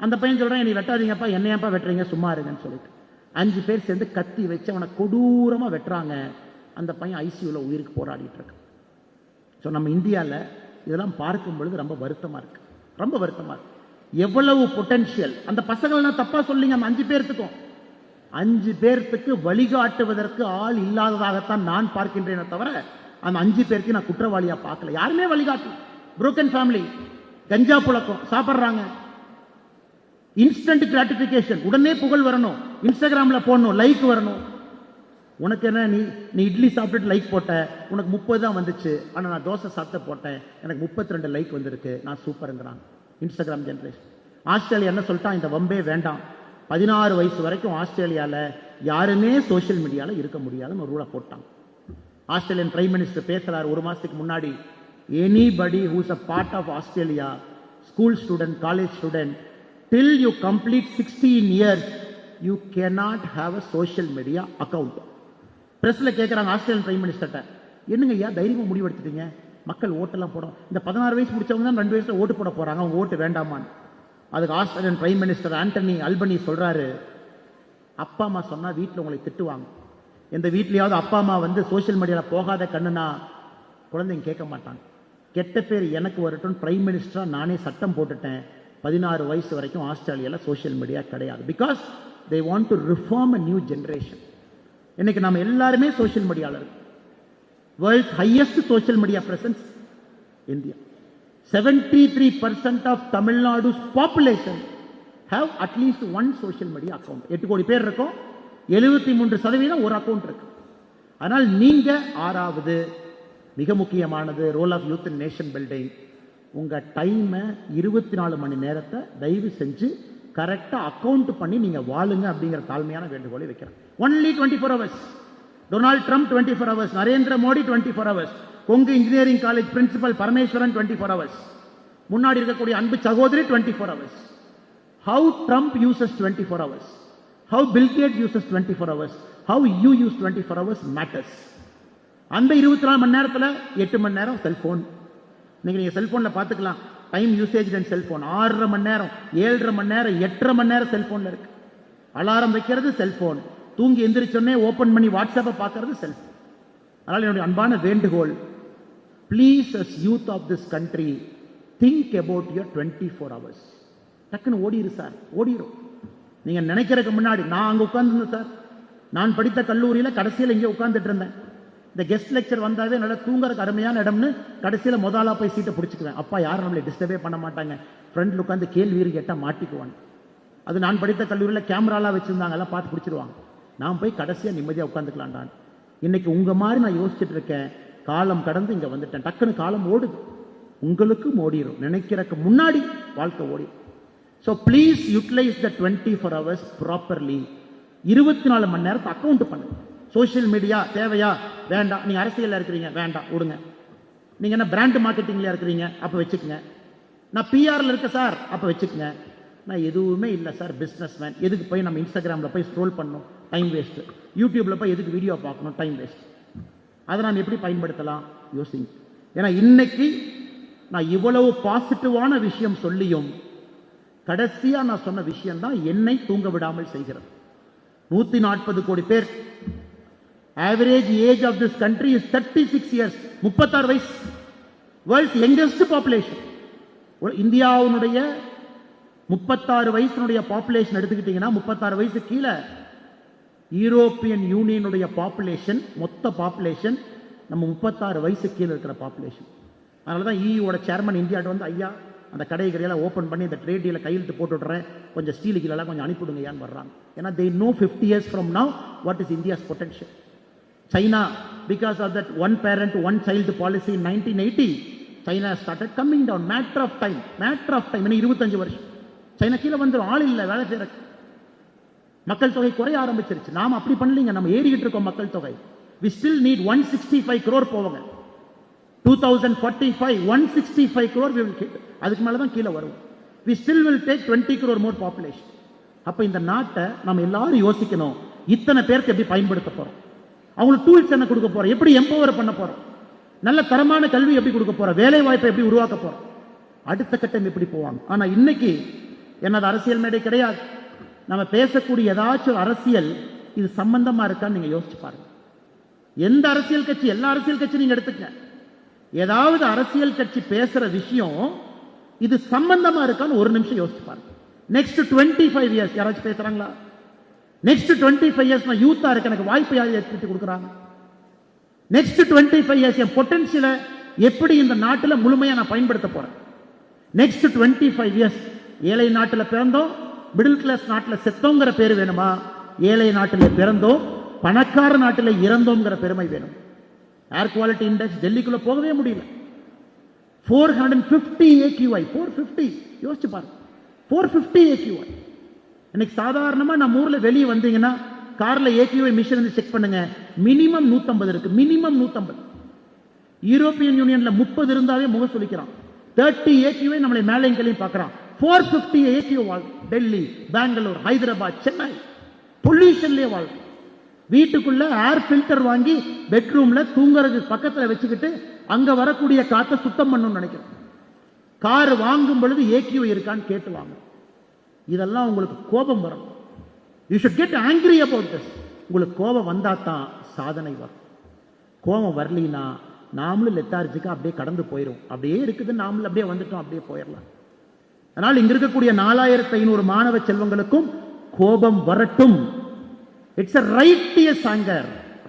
அந்த பையன் சொல்கிறேன், நீ வெட்டாதீங்கப்பா, என்னையாப்பா வெட்டுறீங்க, சும்மா இருங்கன்னு சொல்லிட்டு 5 பேர் சேர்ந்து கத்தி வச்சு அவனை கொடூரமாக வெட்டுறாங்க. அந்த பையன் ஐசியூவில் உயிருக்கு போராடிட்டு இருக்கு. ஸோ நம்ம இந்தியாவில் இதெல்லாம் பார்க்கும் பொழுது ரொம்ப வருத்தமாக இருக்கு, ரொம்ப வருத்தமாக இருக்கு. எவ்வளவு பொட்டன்ஷியல் அந்த பசங்கள்லாம் தப்பா சொல்லிங்க. அந்த 5 பேர்த்துக்கும் 5 பேர்த்துக்கு வழிகாட்டுவதற்கு ஆள் இல்லாததாகத்தான் நான் பார்க்கின்றேனே தவிர அந்த 5 பேருக்கு நான் குற்றவாளியா பார்க்கல. யாருமே வழிகாட்டு. புரோக்கன் ஃபேமிலி, கஞ்சா புழக்கம், சாப்பிட்றாங்க, இன்ஸ்டன்ட் கிராட்டிபிகேஷன், உடனே புகழ் வரணும், இன்ஸ்டாகிராம்ல போடணும், லைக் வரணும். உனக்கு என்ன, நீ இட்லி சாப்பிட்டுட்டு லைக் போட்ட, உனக்கு 30 தான் வந்துச்சு, ஆனால் நான் தோசை சாப்பிட்டு போட்டேன், எனக்கு 32 லைக் வந்திருக்கு, நான் சூப்பருங்கிறான் இன்ஸ்டாகிராம் ஜென்ரேஷன். ஆஸ்திரேலியா என்ன சொல்லிட்டான், இந்த வம்பே வேண்டாம், 16 வயசு வரைக்கும் ஆஸ்திரேலியாவில் யாருமே சோசியல் மீடியாவில் இருக்க முடியாதுன்னு ஒரு ரூலை போட்டான். ஆஸ்திரேலியன் பிரைம் மினிஸ்டர் பேசுறாரு 1 மாசத்துக்கு முன்னாடி, anybody who's a part of Australia, school student, college student, till you complete 16 years you cannot have a social media account. பிரஸ்ல கேட்குறாங்க ஆஸ்திரேலியன் பிரைம் மினிஸ்டர்கிட்ட, என்னங்க ஐயா தைரியமாக முடிவெடுத்துட்டீங்க, மக்கள் ஓட்டெல்லாம் போடும், இந்த 16 வயசு முடிச்சவங்க தான் 2 வயசுல ஓட்டு போட போறாங்க, அவங்க ஓட்டு வேண்டாமான்னு. அதுக்கு ஆஸ்திரேலியன் பிரைம் மினிஸ்டர் ஆண்டனி அல்பனி சொல்றாரு, அப்பா அம்மா சொன்னா வீட்டில் உங்களை திட்டுவாங்க, எந்த வீட்லயாவது அப்பா அம்மா வந்து சோசியல் மீடியாவில் போகாத கண்ணுனா குழந்தைங்க கேட்க மாட்டாங்க, கெட்ட பேர் எனக்கு வரட்டும், பிரைம் மினிஸ்டரா நானே சட்டம் போட்டுட்டேன், 16 வயசு வரைக்கும் ஆஸ்திரேலியாவில் சோசியல் மீடியா கிடையாது. Because they want to reform a new generation. இன்னைக்கு நம்ம எல்லாருமே சோசியல் மீடியாவில் இருக்கு. World's highest social media presence India. 73% of Tamil Nadu's population have at least one social media account. 8 கோடி பேர் இருக்கும், 73% ஒரு அக்கவுண்ட் இருக்கு. அதனால் நீங்க ஆறாவது மிக முக்கியமானது role of youth in nation building. உங்க டைமை 24 மணி நேரத்தை தயவு செஞ்சு கரெக்டா அக்கவுண்ட் பண்ணி நீங்க வாழுங்க அப்படிங்கிற தாழ்மையான வேண்டுகோளை வைக்கிறேன். Only 24 hours. Donald Trump 24 hours, Narendra Modi 24 hours, Kongu engineering college principal Parameswaran 24 hours, முன்னாடி இருக்கக்கூடிய அன்பு சகோதரி 24 hours. How Trump uses 24 hours, how Bill Gates uses 24 hours, how you use 24 hours matters. அந்த 24 மணி நேரத்தில் 8 மணி நேரம் செல்போன். நீங்க செல்போன்ல பாத்துக்கலாம் டைம் யூசேஜ் அண்ட் செல்போன் 6.5 மணி நேரம், 7.5 மணி நேரம், 8.5 மணி நேரம் செல்போன்ல இருக்கு. அலாரம் வைக்கிறது செல்போன், தூங்கி எந்திரிச்சோடனே ஓபன் பண்ணி வாட்ஸ்அப்பை பார்க்கறது செல்போன். அதனால என்னுடைய அன்பான வேண்டுகோள், please as youth of this country think about your 24 hours. டக்குன்னு ஓடிரு சார், ஓடிரும். நீங்க நினைக்கிறதுக்கு முன்னாடி நான் அங்க உட்கார்ந்துருந்தேன் சார். நான் படித்த கல்லூரியில கடைசியில் இங்கே உட்கார்ந்துட்டு இருந்தேன். இந்த கெஸ்ட் லெக்சர் வந்தாவே நல்லா தூங்குறதுக்கு அருமையான இடம்னு கடைசியில் முதலா போய் சீட்டை பிடிச்சிக்குவேன். அப்பா யாரும் நம்மளை டிஸ்டர்பே பண்ண மாட்டாங்க, ஃப்ரெண்டில் உட்காந்து கேள்வி கேட்டால் மாட்டிக்குவாங்க. அது நான் படித்த கல்லூரியில் கேமராலாம் வச்சிருந்தாங்க, எல்லாம் பார்த்து பிடிச்சிருவாங்க. நான் போய் கடைசியாக நிம்மதியாக உட்காந்துக்கலான்டான். இன்னைக்கு உங்க மாதிரி நான் யோசிச்சுட்டு இருக்கேன். காலம் கடந்து இங்கே வந்துட்டேன். டக்குன்னு காலம் ஓடுது, உங்களுக்கும் ஓடிடும். நினைக்கிறதுக்கு முன்னாடி வாழ்க்கை ஓடிடும். So please utilise the 24 hours properly. 24 மணி நேரத்தை அக்கௌண்ட் பண்ணுங்க. சோசியல் மீடியா தேவையா? வேண்டாம். நீங்க அரசியல்ல இருக்கிறீங்க, வேண்டாம், விடுங்க. நீங்க என்ன பிராண்ட் மார்க்கெட்டிங்ல இருக்கிறீங்க, அப்ப வச்சுக்கங்க. நான் பிஆர்ல இருக்க சார், அப்ப வச்சுக்கங்க. நான் எதுவுமே இல்லை சார், பிசினஸ் மேன். எதுக்கு போய் நம்ம இன்ஸ்டாகிராம்ல போய் ஸ்க்ரோல் பண்ணணும், டைம் வேஸ்ட். யூடியூப்ல போய் எதுக்கு வீடியோ பார்க்கணும், டைம் வேஸ்ட். அதை நாம் எப்படி பயன்படுத்தலாம் யோசிங்க. ஏன்னா இன்னைக்கு நான் இவ்வளவு பாசிட்டிவான விஷயம் சொல்லியும் கடைசியா நான் சொன்ன விஷயம் தான் என்னை தூங்க விடாமல் செய்கிறது. 140 கோடி பேர். Average age of this country is 36 years. 36 வயசு. World's youngest population. இந்தியாவுடைய 36 வயசுடைய பாப்புலேஷன் எடுத்துக்கிட்டீங்கன்னா 36 வயசு கீழே யூரோப்பியன் யூனியனுடைய பாப்புலேஷன், மொத்த பாப்புலேஷன் நம்ம 36 வயசு கீழே இருக்கிற பாப்புலேஷன். அதனால தான் இஓட சேர்மன் இந்தியாட்ட வந்து, ஐயா அந்த கடைகளையெல்லாம் ஓப்பன் பண்ணி இந்த ட்ரேட் டீல கையெழுத்து போட்டு விட்றேன், கொஞ்சம் ஸ்டீல் கீழெல்லாம் கொஞ்சம் அனுப்பிவிடுங்க ஏன்னு வர்றாங்க. ஏன்னா they know 50 years from now what is India's potential. China, because of that one parent one child policy in 1980, China started coming down. Matter of time. இன்னும் 25 வருஷம் சைனா கீழே வந்துடும். ஆள் இல்லை வேலை செய்யற. மக்கள் தொகை குறைய ஆரம்பிச்சிருச்சு. நாம் அப்படி பண்ணலீங்க, நம்ம ஏறிக்கிட்டு இருக்கோம் மக்கள் தொகை. we still need 165 crore போவாங்க. 2045 165 crore we will hit. அதுக்கு மேல தான் கீழே வரும். we still will take 20 crore more population. அப்ப இந்த நாட்டை நம்ம எல்லாரும் யோசிக்கணும், இத்தனை பேருக்கு எப்படி பயன்படுத்த போறோம், அவங்களுக்கு டூல்ஸ் என்ன கொடுக்க போறோம், எப்படி எம்பவர் பண்ண போறோம், நல்ல தரமான கல்வி எப்படி கொடுக்க போறோம், வேலை வாய்ப்பை எப்படி உருவாக்க போறோம், அடுத்த கட்டம் எப்படி போவாங்க. ஆனா இன்னைக்கு என்னது அரசியல் மேடை கிடையாது. நம்ம பேசக்கூடிய ஏதாச்சும் அரசியல் இது சம்பந்தமா இருக்கான்னு நீங்க யோசிச்சு பாருங்க. எந்த அரசியல் கட்சி, எல்லா அரசியல் கட்சி நீங்க எடுத்துக்க, ஏதாவது அரசியல் கட்சி பேசுற விஷயம் இது சம்பந்தமா இருக்கான்னு ஒரு நிமிஷம் யோசிச்சு பாருங்க. நெக்ஸ்ட் 25 years யாராச்சும் பேசுறாங்களா? நெக்ஸ்ட் 25 years நான் யூத்தா இருக்க, எனக்கு வாய்ப்பு யார் ஏற்படுத்தி கொடுக்குறாங்க? நெக்ஸ்ட் 25 years என் பொட்டன்ஷியலை எப்படி இந்த நாட்டில் முழுமையா நான் பயன்படுத்த போறேன்? நெக்ஸ்ட் 25 years ஏழை நாட்டில் பிறந்தோம், மிடில் கிளாஸ் நாட்டில் செத்தோங்கிற பேர் வேணுமா? ஏழை நாட்டில் பிறந்தோம், பணக்கார நாட்டில் இறந்தோங்கிற பெருமை வேணும். ஏர் குவாலிட்டி இண்டெக்ஸ் டெல்லிக்குள்ள போகவே முடியல. 450 AQI. 450 யோசிச்சு பாருங்க. 450 AQI. இன்னைக்கு சாதாரணமா நம்ம ஊர்ல வெளியே வந்தீங்கன்னா கார்ல AQI மிஷின் வந்து செக் பண்ணுங்க, மினிமம் 150 இருக்கு. மினிமம் 150. யூரோப்பியன் யூனியன்ல 30 இருந்தாவே முகம் சொல்லிக்கிறான். 30 AQI நம்மளை மேலைங்களையும் பார்க்கறான். 450 AQI வாழ். டெல்லி, பெங்களூர், ஹைதராபாத், சென்னை பொல்யூஷன்லயே வாழ். வீட்டுக்குள்ள ஏர் ஃபில்டர் வாங்கி பெட்ரூம்ல தூங்குறது பக்கத்துல வச்சுக்கிட்டு அங்க வரக்கூடிய காத்தை சுத்தம் பண்ணணும்னு நினைக்கிறேன். கார் வாங்கும் பொழுது AQI இருக்கான்னு கேட்டு வாங்க. இதெல்லாம் உங்களுக்கு கோபம் வரும். You should get angry about this. உங்களுக்கு கோபம் வந்தா தான் சாதனை வரும். கோபம் வரலினா நாமளும் லெத்தார்ஜிக்கா அப்படியே கடந்து போயிடும். அப்படியே இருக்குது, நாமளும் அப்படியே வந்துட்டோம், அப்படியே போயிடலாம். அதனால் இங்க இருக்கக்கூடிய 4500 மாணவ செல்வங்களுக்கும் கோபம் வரட்டும். It's a righteous anger.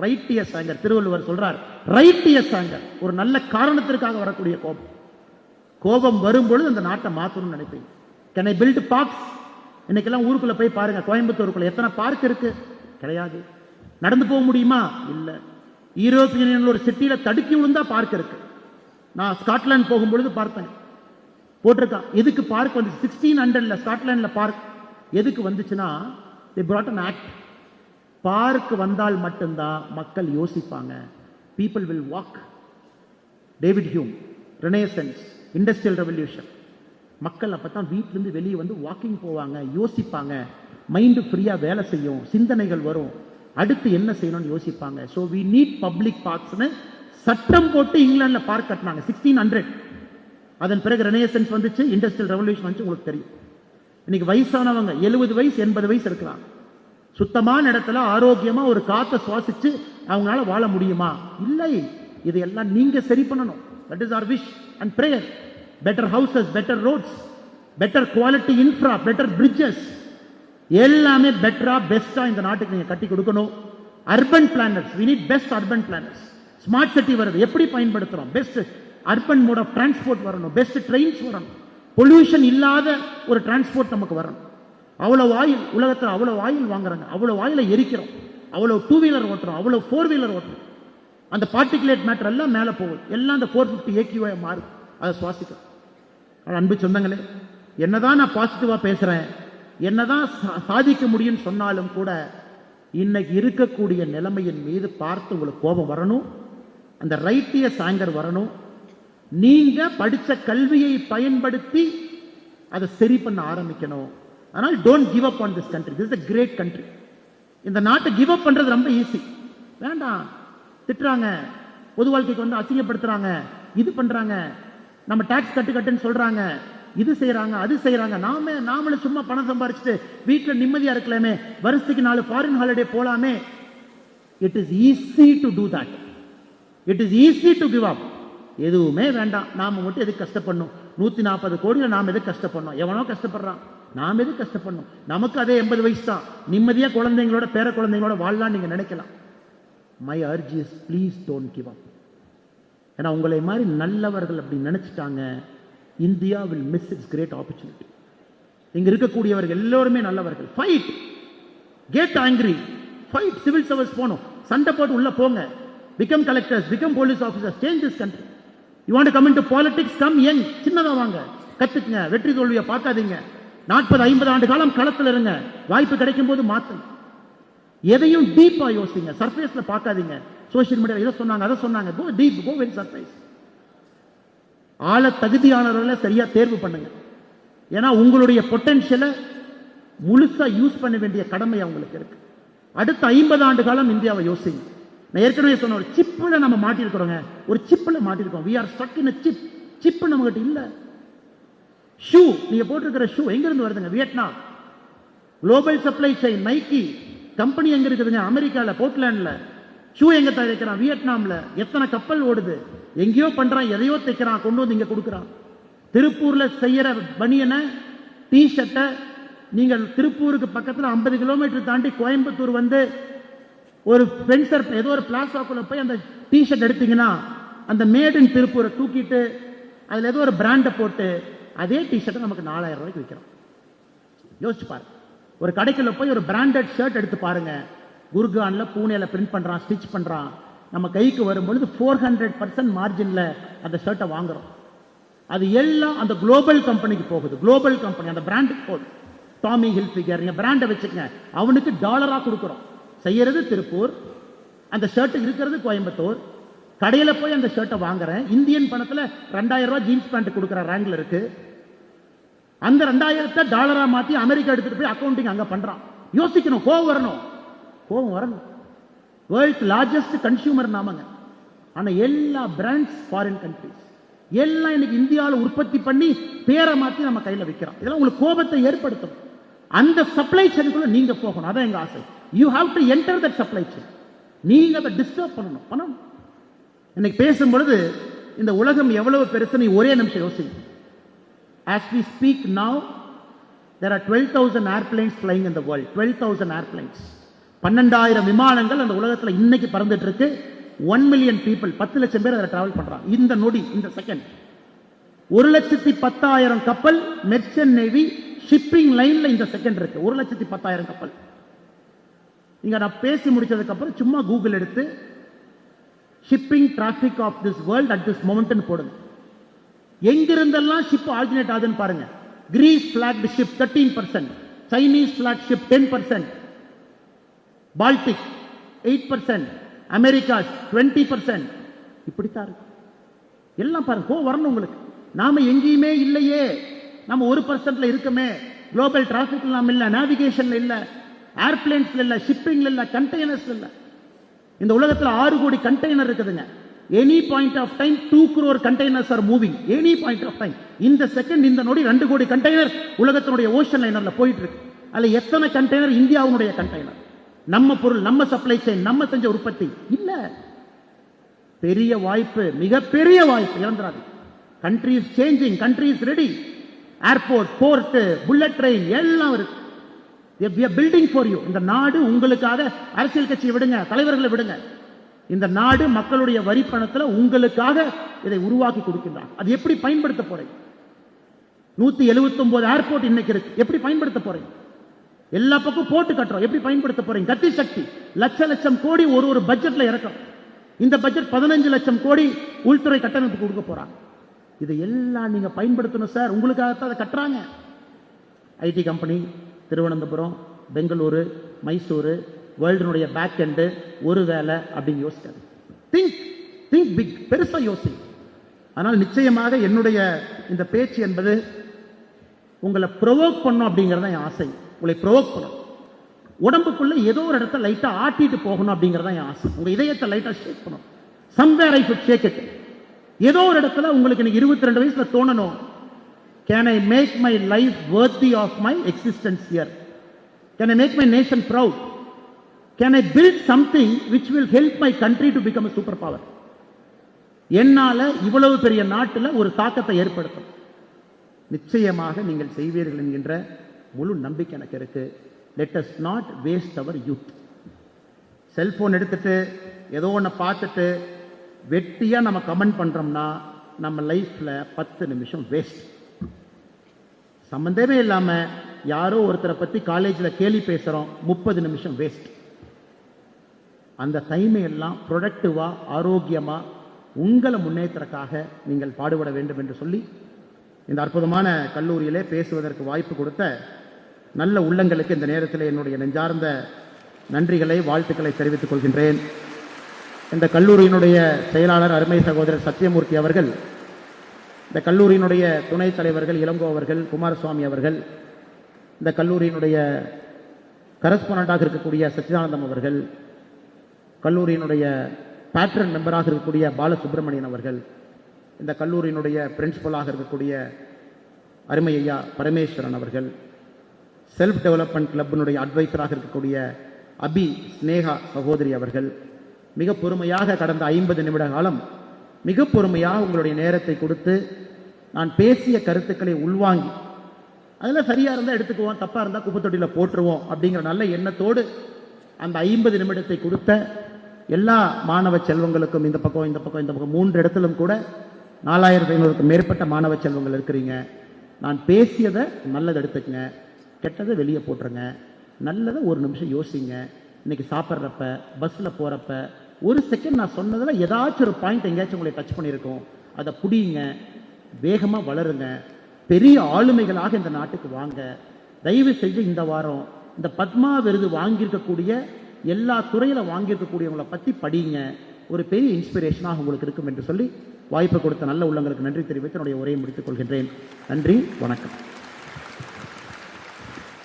righteous anger. Thiruvalluvar சொல்றார் righteous anger. ஒரு நல்ல காரணத்திற்காக வரக்கூடிய கோபம். கோபம் வரும்பொழுது அந்த நாட்டை மாற்றணும்னு நினைப்பீங்க. Can I build parks? இன்னைக்கெல்லாம் ஊருக்குள்ள போய் பாருங்க, கோயம்புத்தூருக்குள்ள எத்தனை பார்க் இருக்கு? கிடையாது. நடந்து போக முடியுமா? இல்ல. யூரோப்பியன் யூனியன்ல ஒரு சிட்டியில தடுக்கி விழுந்தா பார்க் இருக்கு. நான் ஸ்காட்லாந்து போகும்பொழுது பார்த்தேன், போட்டிருக்கான். எதுக்கு பார்க் வந்து 1600ல ஸ்காட்லாந்துல பார்க் எதுக்கு வந்துச்சுன்னா, they brought an act. Park வந்தால் மட்டும்தான் மக்கள் யோசிப்பாங்க. people will walk. David Hume, renaissance, industrial revolution. மக்கள் அப்பதான் வீட்டிலிருந்து வெளியே வந்து வாக்கிங் போவாங்க, யோசிப்பாங்க, மைண்டு ஃப்ரீயா வேலை செய்யும், சிந்தனைகள் வரும், அடுத்து என்ன செய்யணும்னு யோசிப்பாங்க. ஸோ வி நீட் பப்ளிக் பார்க்ஸ்னு சட்டம் போட்டு இங்கிலாந்துல பார்க் கட்டினாங்க 1600. அதன் பிறகு ரெனேசன்ஸ் வந்துச்சு, இண்டஸ்ட்ரியல் ரெவல்யூஷன் வந்துச்சு. உங்களுக்கு தெரியும், இன்னைக்கு வயசானவங்க 70 வயசு 80 வயசு இருக்கலாம், சுத்தமான இடத்துல ஆரோக்கியமா ஒரு காத்தை சுவாசிச்சு அவங்களால வாழ முடியுமா? இல்லை. இதையெல்லாம் நீங்க சரி பண்ணணும். That is our wish and prayer. better houses, better roads, better quality infra, better bridges, எல்லாமே பெட்டரா பெஸ்டா இந்த நாட்டுக்கு நீங்க கட்டி கொடுக்கணும். Urban planners, we need best urban planners. Smart city வருது, எப்படி பயன்படுத்துறோம்? Best urban mode of transport வரணும், பெஸ்ட் ட்ரெயின்ஸ் வரணும், பொல்யூஷன் இல்லாத ஒரு டிரான்ஸ்போர்ட் நமக்கு வரணும். அவ்வளவு ஆயில், உலகத்தில் அவ்வளவு ஆயில் வாங்குறாங்க, அவ்வளவு ஆயில எரிக்கிறோம், அவ்வளவு 2 வீலர் ஓட்டுறோம், அவ்வளவு 4 வீலர் ஓட்டுறோம். அந்த பார்ட்டிகுலேட் மேட்டர் எல்லாம் மேலே போகுது, எல்லாம் அந்த 450 AQI மாறுது, அதை சுவாசிக்கிறோம். அன்பு சொந்தங்களே, என்னதான் நான் பாசிட்டிவா பேசுறேன், என்னதான் சாதிக்க முடியும்னு சொன்னாலும் கூட இன்னைக்கு இருக்கக்கூடிய நிலைமையின் மீது பார்த்து உங்களுக்கு கோபம் வரணும், அந்த ரைட்டியஸ் ஆங்கர் வரணும். நீங்க படிச்ச கல்வியை பயன்படுத்தி அதை சரி பண்ண ஆரம்பிக்கணும். அதனால் don't give up on this country. This is a great country. இந்த நாட்டை கிவ் அப் பண்றது ரொம்ப ஈஸி. வேண்டாம், திட்டுறாங்க, பொது வாழ்க்கைக்கு வந்து அசிங்கப்படுத்துறாங்க, இது பண்றாங்க, நம்ம டாக்ஸ் கட்டுன்னு சொல்றாங்க, இது செய்யறாங்க, அது செய்யறாங்க. நாமளும் சும்மா பணம் சம்பாரிச்சுட்டு வீட்டில் நிம்மதியா இருக்கலாமே, வருஷத்துக்கு 4 ஃபாரின் ஹாலிடே போலாமே. It is easy to do that. It is easy to give up. எதுவுமே வேண்டாம், நாம மட்டும் எதுக்கு கஷ்டப்படணும்? 140 கோடியில் நாம் எதுக்கு கஷ்டப்படணும்? எவனோ கஷ்டப்படுறான், நாம் எதுக்கு கஷ்டப்படணும்? நமக்கு அதே 80 வயசு தான், நிம்மதியா குழந்தைங்களோட பேர குழந்தைங்களோட வாழலாம் நீங்க நினைக்கலாம். My urge is please don't give up. ஏன்னா உங்களை மாதிரி நல்லவர்கள் அப்படி நினைச்சிட்டாங்க, India will miss it's great opportunity. இங்க இருக்கக்கூடியவர்கள் எல்லோருமே நல்லவர்கள். Fight, get angry, fight. Civil service போகணும், சண்டை போட்டு உள்ள போங்க. Become collectors, become police officers, change this country. You want to come into politics, come young. சின்னதா வாங்க, கத்துக்குங்க, வெற்றி தோல்வியை பார்க்காதீங்க. 40-50 ஆண்டு காலம் களத்தில் இருங்க, வாய்ப்பு கிடைக்கும் போது மாத்துங்க. எதையும் டீப்பா யோசிங்க, சர்ஃபேஸ்ல பார்க்காதீங்க. சோசியல் மீடியா இதை சொன்னாங்க, அதை சொன்னாங்க. Go deep, go very surface. ஆள தகுதியானவர்களை சரியா தேர்வு பண்ணுங்க. ஏன்னா உங்களுடைய பொட்டன்ஷியலை முழுசா யூஸ் பண்ண வேண்டிய கடமை அவங்களுக்கு இருக்கு. அடுத்த 50 ஆண்டு காலம் இந்தியாவை யோசிங்க. நான் ஏற்கனவே சொன்ன ஒரு சிப்பில் நம்ம மாட்டிருக்கிறோங்க, ஒரு சிப்பில் மாட்டிருக்கோம். we are stuck in a chip. Chip நம்ம கிட்ட இல்ல. ஷூ, நீங்க போட்டிருக்கிற ஷூ எங்க இருந்து வருதுங்க? Vietnam. Global supply chain, Nike company எங்க இருக்குதுங்க? அமெரிக்கால, போர்ட்லாண்ட்ல. ஷூ எங்க தயாரிக்கிறான்? வியட்நாம்ல. எத்தனை கப்பல் ஓடுது? எங்கேயோ பண்றான், எதையோ தைக்கிறான், கொண்டு வந்து இங்க கொடுக்குறான். திருப்பூர்ல செய்யற பனியனை, டி ஷர்ட்டை நீங்கள் திருப்பூருக்கு பக்கத்தில் 50 கிலோமீட்டர் தாண்டி கோயம்புத்தூர் வந்து ஒரு பென்சர் ஏதோ ஒரு பிளாசாக்குள்ள போய் அந்த டி ஷர்ட் எடுத்தீங்கன்னா, அந்த மேட் இன் திருப்பூரை தூக்கிட்டு அதுல ஏதோ ஒரு பிராண்டை போட்டு அதே டி ஷர்ட்டை நமக்கு 4000 ரூபாய்க்கு விற்கிறோம். யோசிச்சு பாருங்க. ஒரு கடைக்குள்ள போய் ஒரு பிராண்டட் ஷர்ட் எடுத்து பாருங்க, குர்கான்ல, பூனேல பிரிண்ட் பண்றான், ஸ்டிச் பண்றான். நம்ம கைக்கு வரும்பொழுது 400% மார்ஜின்ல அந்த ஷர்ட்டை வாங்குறோம். அது எல்லாம் அந்த குளோபல் கம்பெனிக்கு போகுது. குளோபல் கம்பெனி அந்த பிராண்டுக்கு போகுது. டாமி ஹில்ஃபிகர், நீங்க பிராண்டை வச்சுக்கங்க, அவனுக்கு டாலரா கொடுக்குறோம். செய்யறது திருப்பூர், அந்த ஷர்ட் இருக்கிறது கோயம்புத்தூர். கடையில போய் அந்த ஷர்ட்டை வாங்குறேன், இந்தியன் பணத்துல 2000 ரூபாய் ஜீன்ஸ் பேண்ட் கொடுக்குற ரேங்க்ல இருக்கு. அந்த 2000 டாலரா மாத்தி அமெரிக்கா எடுத்துட்டு போய் அக்கௌண்டிங் அங்க பண்றான். யோசிக்கணும், கோவம் வரணும், கோவம் வரணும். வேர்ல்ட்ஸ் லார்ஜஸ்ட் கன்சியூமர் நாமங்க. ஆனா எல்லா பிராண்ட்ஸ் ஃபாரின் கண்ட்ரிஸ், எல்லாம் இன்னைக்கு இந்தியாவில் உற்பத்தி பண்ணி பேரை மாத்தி நம்ம கையில விற்கிறோம். இதெல்லாம் உங்களுக்கு கோபத்தை ஏற்படுத்தும். அந்த சப்ளை செயினுக்குள்ள நீங்க போகணும், அதான் எங்க ஆசை. You have to enter that supply chain. நீங்க அதை டிஸ்டர்ப் பண்ணணும். இன்னைக்கு பேசும்பொழுது இந்த உலகம் எவ்வளவு பெருசு ஒரே நிமிஷம் யோசிங்க. As we speak now, there are 12,000 airplanes flying in the world. 12,000 airplanes. 12,000 விமானங்கள் அந்த உலகத்துல இன்னைக்கு பறந்துட்டு இருக்கு. 1 million people, 10 லட்சம் பேர் அதில் டிராவல் பண்றாங்க. இந்த நொடி, இந்த செகண்ட் 1,10,000 கப்பல், மெர்ச்சன்ட் நேவி, ஷிப்பிங் லைன்ல இந்த செகண்ட் இருக்கு 1,10,000 கப்பல். இங்க நான் பேசி முடிச்சதுக்கு அப்புறம் சும்மா கூகுள் எடுத்து shipping traffic of this world at this moment போடுங்க. எங்கிருந்தெல்லாம் ஷிப் ஆல்டர்னேட் ஆகுதுன்னு பாருங்க. Greece blocked ship 13%, Chinese block ship 10%, Baltic 8%, America 20%. இப்படித்தான் இருக்கு எல்லாம் பாருங்க. வரணும் உங்களுக்கு. நாம எங்கேயுமே இல்லையே, நம்ம 1% இருக்கமே. குளோபல் டிராபிக் நாம இல்ல, நேவிகேஷன்ல இல்ல, ஏர்பிளேன்ஸ்ல இல்ல, ஷிப்பிங்ல இல்ல, கண்டெய்னர்ஸ்ல இல்ல. இந்த உலகத்துல 6 கோடி கண்டெய்னர் இருக்குதுங்க. Any point of time 2 crore containers are moving. Any point of time, இந்த செகண்ட், இந்த நொடி 2 கோடி கண்டெய்னர் உலகத்தினுடைய ஓஷன் லைனர்ல போயிட்டு இருக்கு. அதுல எத்தனை கண்டெய்னர் இந்தியாவுடைய கண்டெய்னர்? நம்ம பொருள், நம்ம சப்ளை செயின், நம்ம செஞ்ச உற்பத்தி இல்ல. பெரிய வாய்ப்பு, மிகப்பெரிய வாய்ப்பு, இழந்துராது. Country is changing, country is ready. Airport, port, bullet train எல்லாம் இருக்கு. We are building for you. இந்த நாடு உங்களுக்காக. அரசியல் கட்சியை விடுங்க, தலைவர்களை விடுங்க. இந்த நாடு மக்களுடைய வரி பணத்தில் உங்களுக்காக இதை உருவாக்கி கொடுக்கின்றார். அது எப்படி பயன்படுத்த போறீங்க? 179 ஏர்போர்ட் இன்னைக்கு இருக்கு, எப்படி பயன்படுத்த போறீங்க? எல்லா பக்கம் போட்டு கட்டுறோம், எப்படி பயன்படுத்த போறீங்க? கத்தி சக்தி லட்சம் கோடி ஒரு பட்ஜெட்ல இறக்கும். இந்த பட்ஜெட் 15 லட்சம் கோடி உள்துறை கட்டமைப்பு கொடுக்க போறாங்க. இதை எல்லாம் நீங்க பயன்படுத்தணும் சார். உங்களுக்காகத்தான் அதை கட்டுறாங்க. ஐடி கம்பெனி திருவனந்தபுரம், பெங்களூரு, மைசூரு, வேர்ல்டுனுடைய பேக் எண்டு ஒரு வேலை அப்படின்னு யோசிக்காது. திங்க் பிக், பெருசா யோசி. ஆனால் நிச்சயமாக என்னுடைய இந்த பேச்சு என்பது உங்களை ப்ரொவோக் பண்ணும் அப்படிங்கறத என் ஆசை. உங்களை ப்ரொவோக் பண்ணும். உடம்புக்குள்ள ஏதோ ஒரு இடத்த லைட்டா ஆட்டிட்டு போகணும் அப்படிங்கறத என் ஆசை. உங்க இதயத்தை லைட்டா ஷேக் பண்ணும். Somewhere I should shake it. ஏதோ ஒரு இடத்துல உங்களுக்கு இன்னைக்கு 22 வயசுல தோணணும், can I make my life worthy of my existence here? Can I make my nation proud? Can I build something which will help my country to become a superpower? என்னால இவ்வளவு பெரிய நாட்டில் ஒரு தாக்கத்தை ஏற்படுத்தும். நிச்சயமாக நீங்கள் செய்வீர்கள் என்கின்ற முழு நம்பிக்கை எனக்கு இருக்கு. Let us not waste our youth. Cellphone எடுத்துட்டு ஏதோ ஒன்று பார்த்துட்டு வெட்டியா நம்ம கமெண்ட் பண்றோம்னா நம்ம லைஃப்ல 10 நிமிஷம் வேஸ்ட். சம்பந்தமே இல்லாம யாரோ ஒருத்தரை பத்தி காலேஜ்ல கேலி பேசுறோம், 30 நிமிஷம் வேஸ்ட். அந்த டைமை எல்லாம் ப்ரொடக்டிவா, ஆரோக்கியமா உங்களை முன்னேற்றத்துக்காக நீங்கள் பாடுபட வேண்டும் என்று சொல்லி இந்த அற்புதமான கல்லூரியிலே பேசுவதற்கு வாய்ப்பு கொடுத்த நல்ல உள்ளங்களுக்கு இந்த நேரத்தில் என்னுடைய நெஞ்சார்ந்த நன்றிகளை, வாழ்த்துக்களை தெரிவித்துக் கொள்கின்றேன். இந்த கல்லூரியினுடைய செயலாளர் அருமை சகோதரர் சத்தியமூர்த்தி அவர்கள், இந்த கல்லூரியினுடைய துணைத் தலைவர்கள் இளங்கோ அவர்கள், குமாரசுவாமி அவர்கள், இந்த கல்லூரியினுடைய கரஸ்பாண்டாக இருக்கக்கூடிய சச்சிதானந்தம் அவர்கள், கல்லூரியினுடைய பேட்ரன் மெம்பராக இருக்கக்கூடிய பாலசுப்ரமணியன் அவர்கள், இந்த கல்லூரியினுடைய பிரின்சிபலாக இருக்கக்கூடிய அருமை ஐயா பரமேஸ்வரன் அவர்கள், செல்ஃப் டெவலப்மெண்ட் கிளப்பினுடைய அட்வைசராக இருக்கக்கூடிய அபி ஸ்னேகா சகோதரி அவர்கள், மிக பொறுமையாக கடந்த 50 நிமிட காலம் மிக பொறுமையாக உங்களுடைய நேரத்தை கொடுத்து நான் பேசிய கருத்துக்களை உள்வாங்கி அதில் சரியா இருந்தால் எடுத்துக்குவோம், தப்பா இருந்தால் குப்பை தொட்டியில் போட்டுருவோம் அப்படிங்கிற நல்ல எண்ணத்தோடு அந்த 50 நிமிடத்தை கொடுத்த எல்லா மாணவ செல்வங்களுக்கும் இந்த பக்கம் 3 இடத்திலும் கூட 4500க்கும் மேற்பட்ட மாணவ செல்வங்கள் இருக்கிறீங்க. நான் பேசியதை நல்லதை எடுத்துக்கங்க, கெட்டதை வெளியே போட்டுருங்க, நல்லதை ஒரு நிமிஷம் யோசிங்க. இன்னைக்கு சாப்பிட்றப்ப, பஸ்ஸில் போகிறப்ப ஒரு செகண்ட் நான் சொன்னதில் ஏதாச்சும் ஒரு பாயிண்ட் எங்கேயாச்சும் உங்களை டச் பண்ணியிருக்கோம், அதை புடிங்க, வேகமாக வளருங்க, பெரிய ஆளுமைகளாக இந்த நாட்டுக்கு வாங்க. தயவு செஞ்சு இந்த வாரம் இந்த பத்மா விருது வாங்கியிருக்கக்கூடிய எல்லா துறையில் வாங்கியிருக்கக்கூடியவங்களை பற்றி படிங்க. ஒரு பெரிய இன்ஸ்பிரேஷனாக உங்களுக்கு இருக்கும் என்று சொல்லி வாய்ப்பு கொடுத்த நல்ல உள்ளங்களுக்கு நன்றி தெரிவித்து என்னுடைய உரையை முடித்துக் கொள்கின்றேன். நன்றி, வணக்கம்.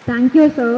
Thank you, sir.